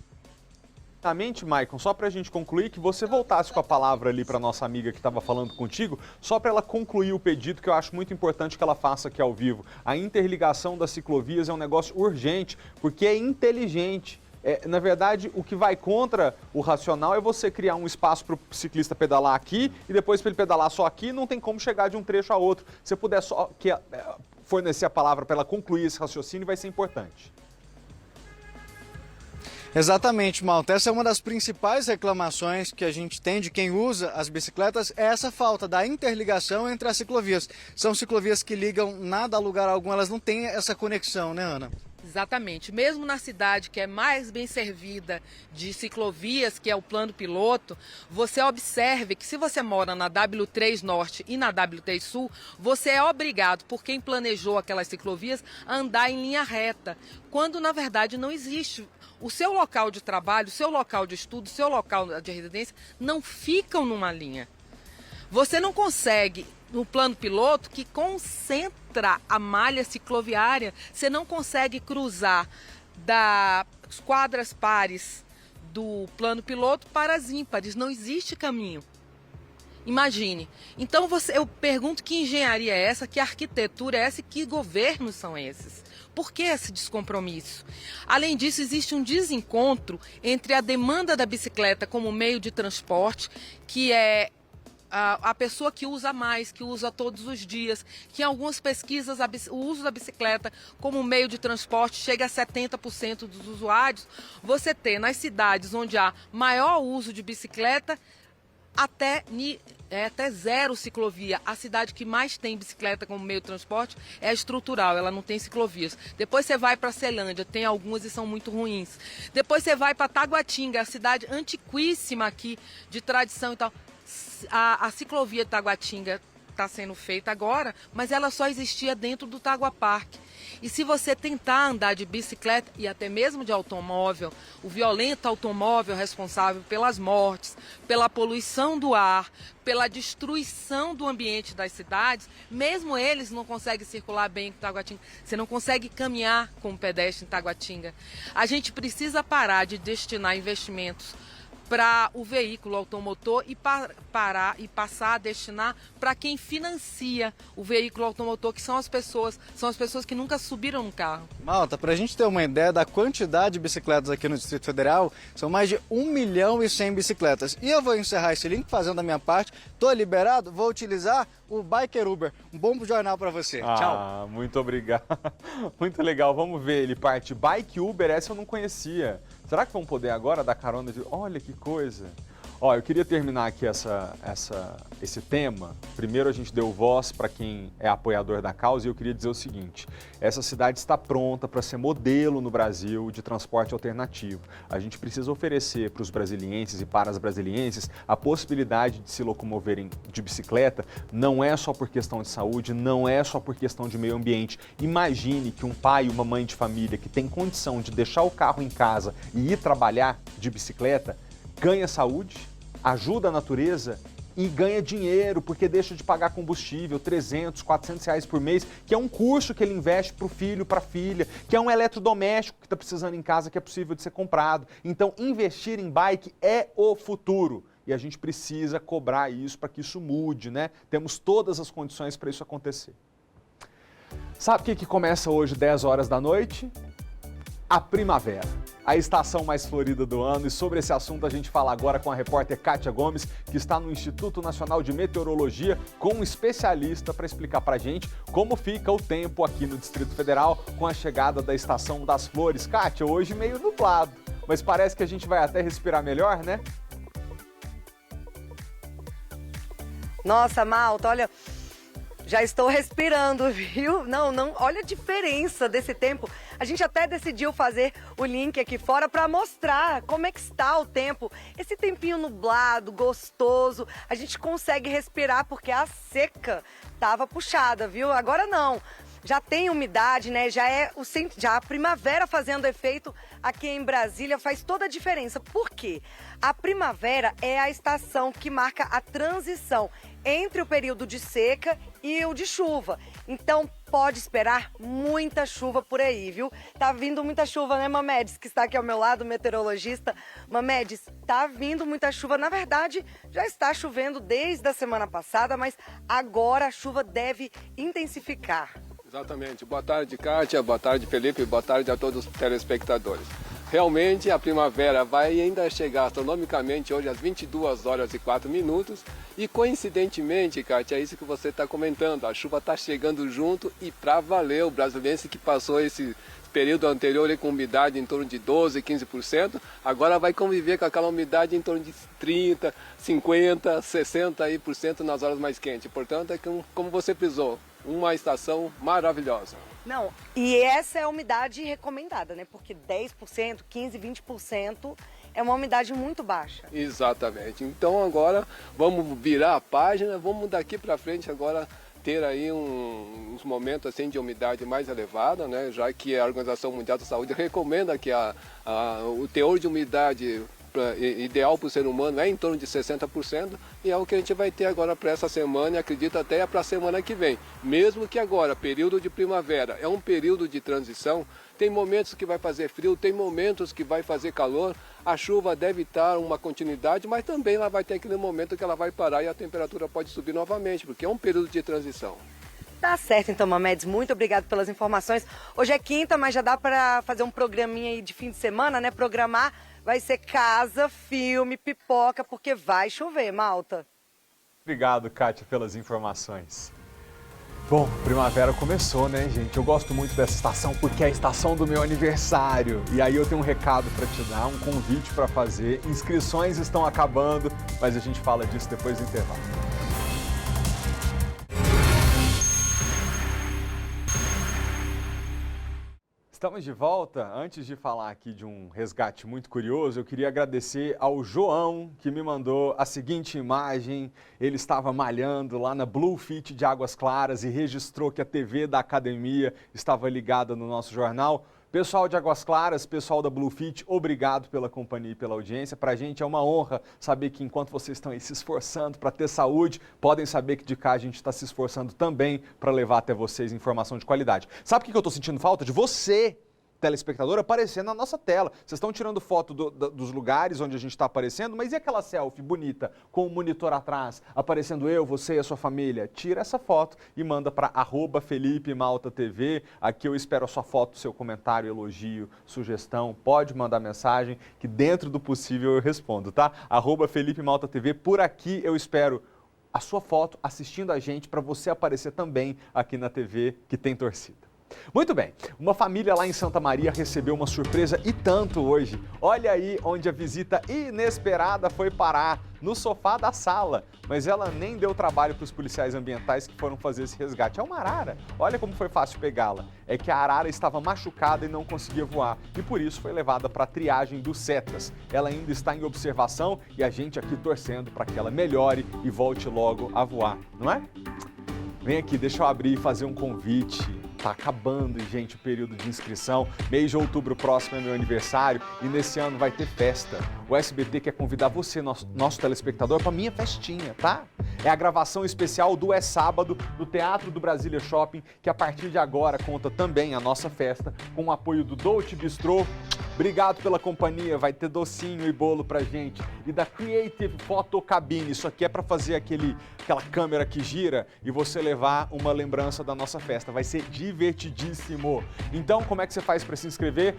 Maicon, só para a gente concluir, que você voltasse com a palavra ali para nossa amiga que estava falando contigo, só para ela concluir o pedido que eu acho muito importante que ela faça aqui ao vivo. A interligação das ciclovias é um negócio urgente, porque é inteligente. Na verdade, o que vai contra o racional é você criar um espaço para o ciclista pedalar aqui e depois para ele pedalar só aqui, não tem como chegar de um trecho a outro. Se puder só fornecer a palavra para ela concluir esse raciocínio, vai ser importante. Exatamente, Malta. Essa é uma das principais reclamações que a gente tem de quem usa as bicicletas, é essa falta da interligação entre as ciclovias. São ciclovias que ligam nada a lugar algum, elas não têm essa conexão, né, Ana? Exatamente. Mesmo na cidade que é mais bem servida de ciclovias, que é o plano piloto, você observe que se você mora na W3 Norte e na W3 Sul, você é obrigado, por quem planejou aquelas ciclovias, a andar em linha reta, quando na verdade não existe. O seu local de trabalho, o seu local de estudo, o seu local de residência não ficam numa linha. Você não consegue, no plano piloto, que concentra a malha cicloviária, você não consegue cruzar das quadras pares do plano piloto para as ímpares, não existe caminho. Imagine. Então eu pergunto que engenharia é essa, que arquitetura é essa e que governos são esses? Por que esse descompromisso? Além disso, existe um desencontro entre a demanda da bicicleta como meio de transporte, que é a pessoa que usa mais, que usa todos os dias, que em algumas pesquisas o uso da bicicleta como meio de transporte chega a 70% dos usuários. Você tem nas cidades onde há maior uso de bicicleta até zero ciclovia. A cidade que mais tem bicicleta como meio de transporte é a Estrutural, ela não tem ciclovias. Depois você vai para Celândia, tem algumas e são muito ruins. Depois você vai para Taguatinga, a cidade antiquíssima aqui, de tradição e tal. A ciclovia de Taguatinga está sendo feita agora, mas ela só existia dentro do Tagua Park. E se você tentar andar de bicicleta e até mesmo de automóvel, o violento automóvel responsável pelas mortes, pela poluição do ar, pela destruição do ambiente das cidades, mesmo eles não conseguem circular bem com Taguatinga. Você não consegue caminhar com o pedestre em Taguatinga. A gente precisa parar de destinar investimentos para o veículo automotor e parar e passar a destinar para quem financia o veículo automotor, que são as pessoas que nunca subiram no carro. Malta, para a gente ter uma ideia da quantidade de bicicletas aqui no Distrito Federal, são mais de 1.100.000 bicicletas. E eu vou encerrar esse link fazendo a minha parte. Estou liberado, vou utilizar o Biker Uber. Um bom jornal para você. Tchau. Muito obrigado. Muito legal. Vamos ver, ele parte Bike Uber, essa eu não conhecia. Será que vão poder agora dar carona de... Olha que coisa. Ó, eu queria terminar aqui esse tema. Primeiro a gente deu voz para quem é apoiador da causa e eu queria dizer o seguinte: essa cidade está pronta para ser modelo no Brasil de transporte alternativo. A gente precisa oferecer para os brasilienses e para as brasilienses a possibilidade de se locomoverem de bicicleta. Não é só por questão de saúde, não é só por questão de meio ambiente. Imagine que um pai e uma mãe de família que tem condição de deixar o carro em casa e ir trabalhar de bicicleta ganha saúde, ajuda a natureza e ganha dinheiro, porque deixa de pagar combustível, 300, 400 reais por mês, que é um curso que ele investe para o filho, para a filha, que é um eletrodoméstico que está precisando em casa, que é possível de ser comprado. Então, investir em bike é o futuro. E a gente precisa cobrar isso para que isso mude, né? Temos todas as condições para isso acontecer. Sabe o que começa hoje, 10 horas da noite? A primavera, a estação mais florida do ano, e sobre esse assunto a gente fala agora com a repórter Kátia Gomes, que está no Instituto Nacional de Meteorologia, com um especialista para explicar para a gente como fica o tempo aqui no Distrito Federal com a chegada da estação das flores. Kátia, hoje meio nublado, mas parece que a gente vai até respirar melhor, né? Nossa, Malta, olha... Já estou respirando, viu? Não, olha a diferença desse tempo. A gente até decidiu fazer o link aqui fora para mostrar como é que está o tempo. Esse tempinho nublado, gostoso, a gente consegue respirar porque a seca estava puxada, viu? Agora não. Já tem umidade, né? Já a primavera fazendo efeito aqui em Brasília faz toda a diferença. Por quê? A primavera é a estação que marca a transição entre o período de seca e o de chuva. Então, pode esperar muita chuva por aí, viu? Tá vindo muita chuva, né, Mamedes, que está aqui ao meu lado, meteorologista. Mamedes, tá vindo muita chuva. Na verdade, já está chovendo desde a semana passada, mas agora a chuva deve intensificar. Exatamente. Boa tarde, Kátia. Boa tarde, Felipe. Boa tarde a todos os telespectadores. Realmente, a primavera vai ainda chegar astronomicamente hoje às 22 horas e 4 minutos. E coincidentemente, Kátia, é isso que você está comentando. A chuva está chegando junto e para valer. O brasiliense que passou esse período anterior com umidade em torno de 12%, 15%, agora vai conviver com aquela umidade em torno de 30%, 50%, 60% nas horas mais quentes. Portanto, é como você frisou, uma estação maravilhosa. Não, e essa é a umidade recomendada, né? Porque 10%, 15%, 20% é uma umidade muito baixa. Exatamente. Então agora vamos virar a página, vamos daqui para frente agora ter aí uns momentos assim de umidade mais elevada, né? Já que a Organização Mundial da Saúde recomenda que o teor de umidade ideal para o ser humano é em torno de 60%, e é o que a gente vai ter agora para essa semana e acredito até para a semana que vem. Mesmo que agora, período de primavera, é um período de transição, tem momentos que vai fazer frio, tem momentos que vai fazer calor, a chuva deve estar uma continuidade, mas também ela vai ter aquele momento que ela vai parar e a temperatura pode subir novamente, porque é um período de transição. Tá certo, então, Mamedes, muito obrigado pelas informações. Hoje é quinta, mas já dá para fazer um programinha aí de fim de semana, né? Programar. Vai ser casa, filme, pipoca, porque vai chover, Malta. Obrigado, Kátia, pelas informações. Bom, primavera começou, né, gente? Eu gosto muito dessa estação porque é a estação do meu aniversário. E aí eu tenho um recado para te dar, um convite para fazer. Inscrições estão acabando, mas a gente fala disso depois do intervalo. Estamos de volta. Antes de falar aqui de um resgate muito curioso, eu queria agradecer ao João, que me mandou a seguinte imagem. Ele estava malhando lá na Blue Fit de Águas Claras e registrou que a TV da academia estava ligada no nosso jornal. Pessoal de Águas Claras, pessoal da Blue Fit, obrigado pela companhia e pela audiência. Para a gente é uma honra saber que enquanto vocês estão aí se esforçando para ter saúde, podem saber que de cá a gente está se esforçando também para levar até vocês informação de qualidade. Sabe o que eu estou sentindo falta? De você, telespectador, aparecendo na nossa tela. Vocês estão tirando foto dos lugares onde a gente está aparecendo, mas e aquela selfie bonita com o monitor atrás, aparecendo eu, você e a sua família? Tira essa foto e manda para @FelipeMaltaTV. Aqui eu espero a sua foto, seu comentário, elogio, sugestão. Pode mandar mensagem que dentro do possível eu respondo, tá? @FelipeMaltaTV. Por aqui eu espero a sua foto assistindo a gente para você aparecer também aqui na TV que tem torcida. Muito bem, uma família lá em Santa Maria recebeu uma surpresa e tanto hoje. Olha aí onde a visita inesperada foi parar, no sofá da sala. Mas ela nem deu trabalho para os policiais ambientais que foram fazer esse resgate. É uma arara, olha como foi fácil pegá-la. É que a arara estava machucada e não conseguia voar, e por isso foi levada para a triagem dos CETAS. Ela ainda está em observação e a gente aqui torcendo para que ela melhore e volte logo a voar, não é? Vem aqui, deixa eu abrir e fazer um convite. Tá acabando, gente, o período de inscrição. Mês de outubro próximo é meu aniversário e nesse ano vai ter festa. O SBT quer convidar você, nosso telespectador, para minha festinha, tá? É a gravação especial do É Sábado, do Teatro do Brasília Shopping, que a partir de agora conta também a nossa festa, com o apoio do Dolce Bistrô. Obrigado pela companhia, vai ter docinho e bolo pra gente. E da Creative Photo Cabine, isso aqui é para fazer aquela câmera que gira e você levar uma lembrança da nossa festa. Vai ser divertidíssimo. Então, como é que você faz para se inscrever?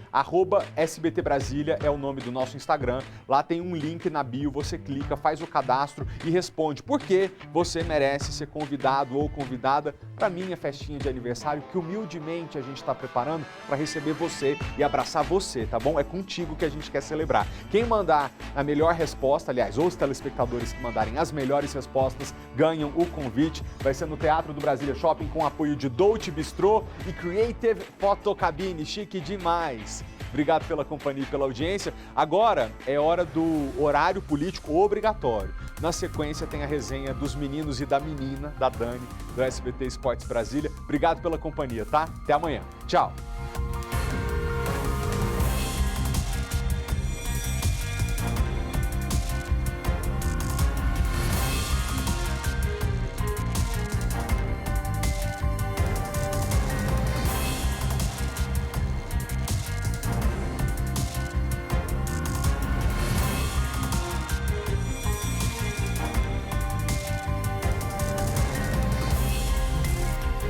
@SBT Brasília é o nome do nosso Instagram. Lá tem um link na bio, você clica, faz o cadastro e responde por que você merece ser convidado ou convidada para minha festinha de aniversário, que humildemente a gente está preparando para receber você e abraçar você, tá bom? É contigo que a gente quer celebrar. Quem mandar a melhor resposta, aliás, os telespectadores que mandarem as melhores respostas, ganham o convite. Vai ser no Teatro do Brasília Shopping com apoio de Dolce Bistrô e Creative Photo Cabine. Chique demais! Obrigado pela companhia e pela audiência. Agora é hora do horário político obrigatório. Na sequência tem a resenha dos meninos e da menina, da Dani, do SBT Esportes Brasília. Obrigado pela companhia, tá? Até amanhã. Tchau!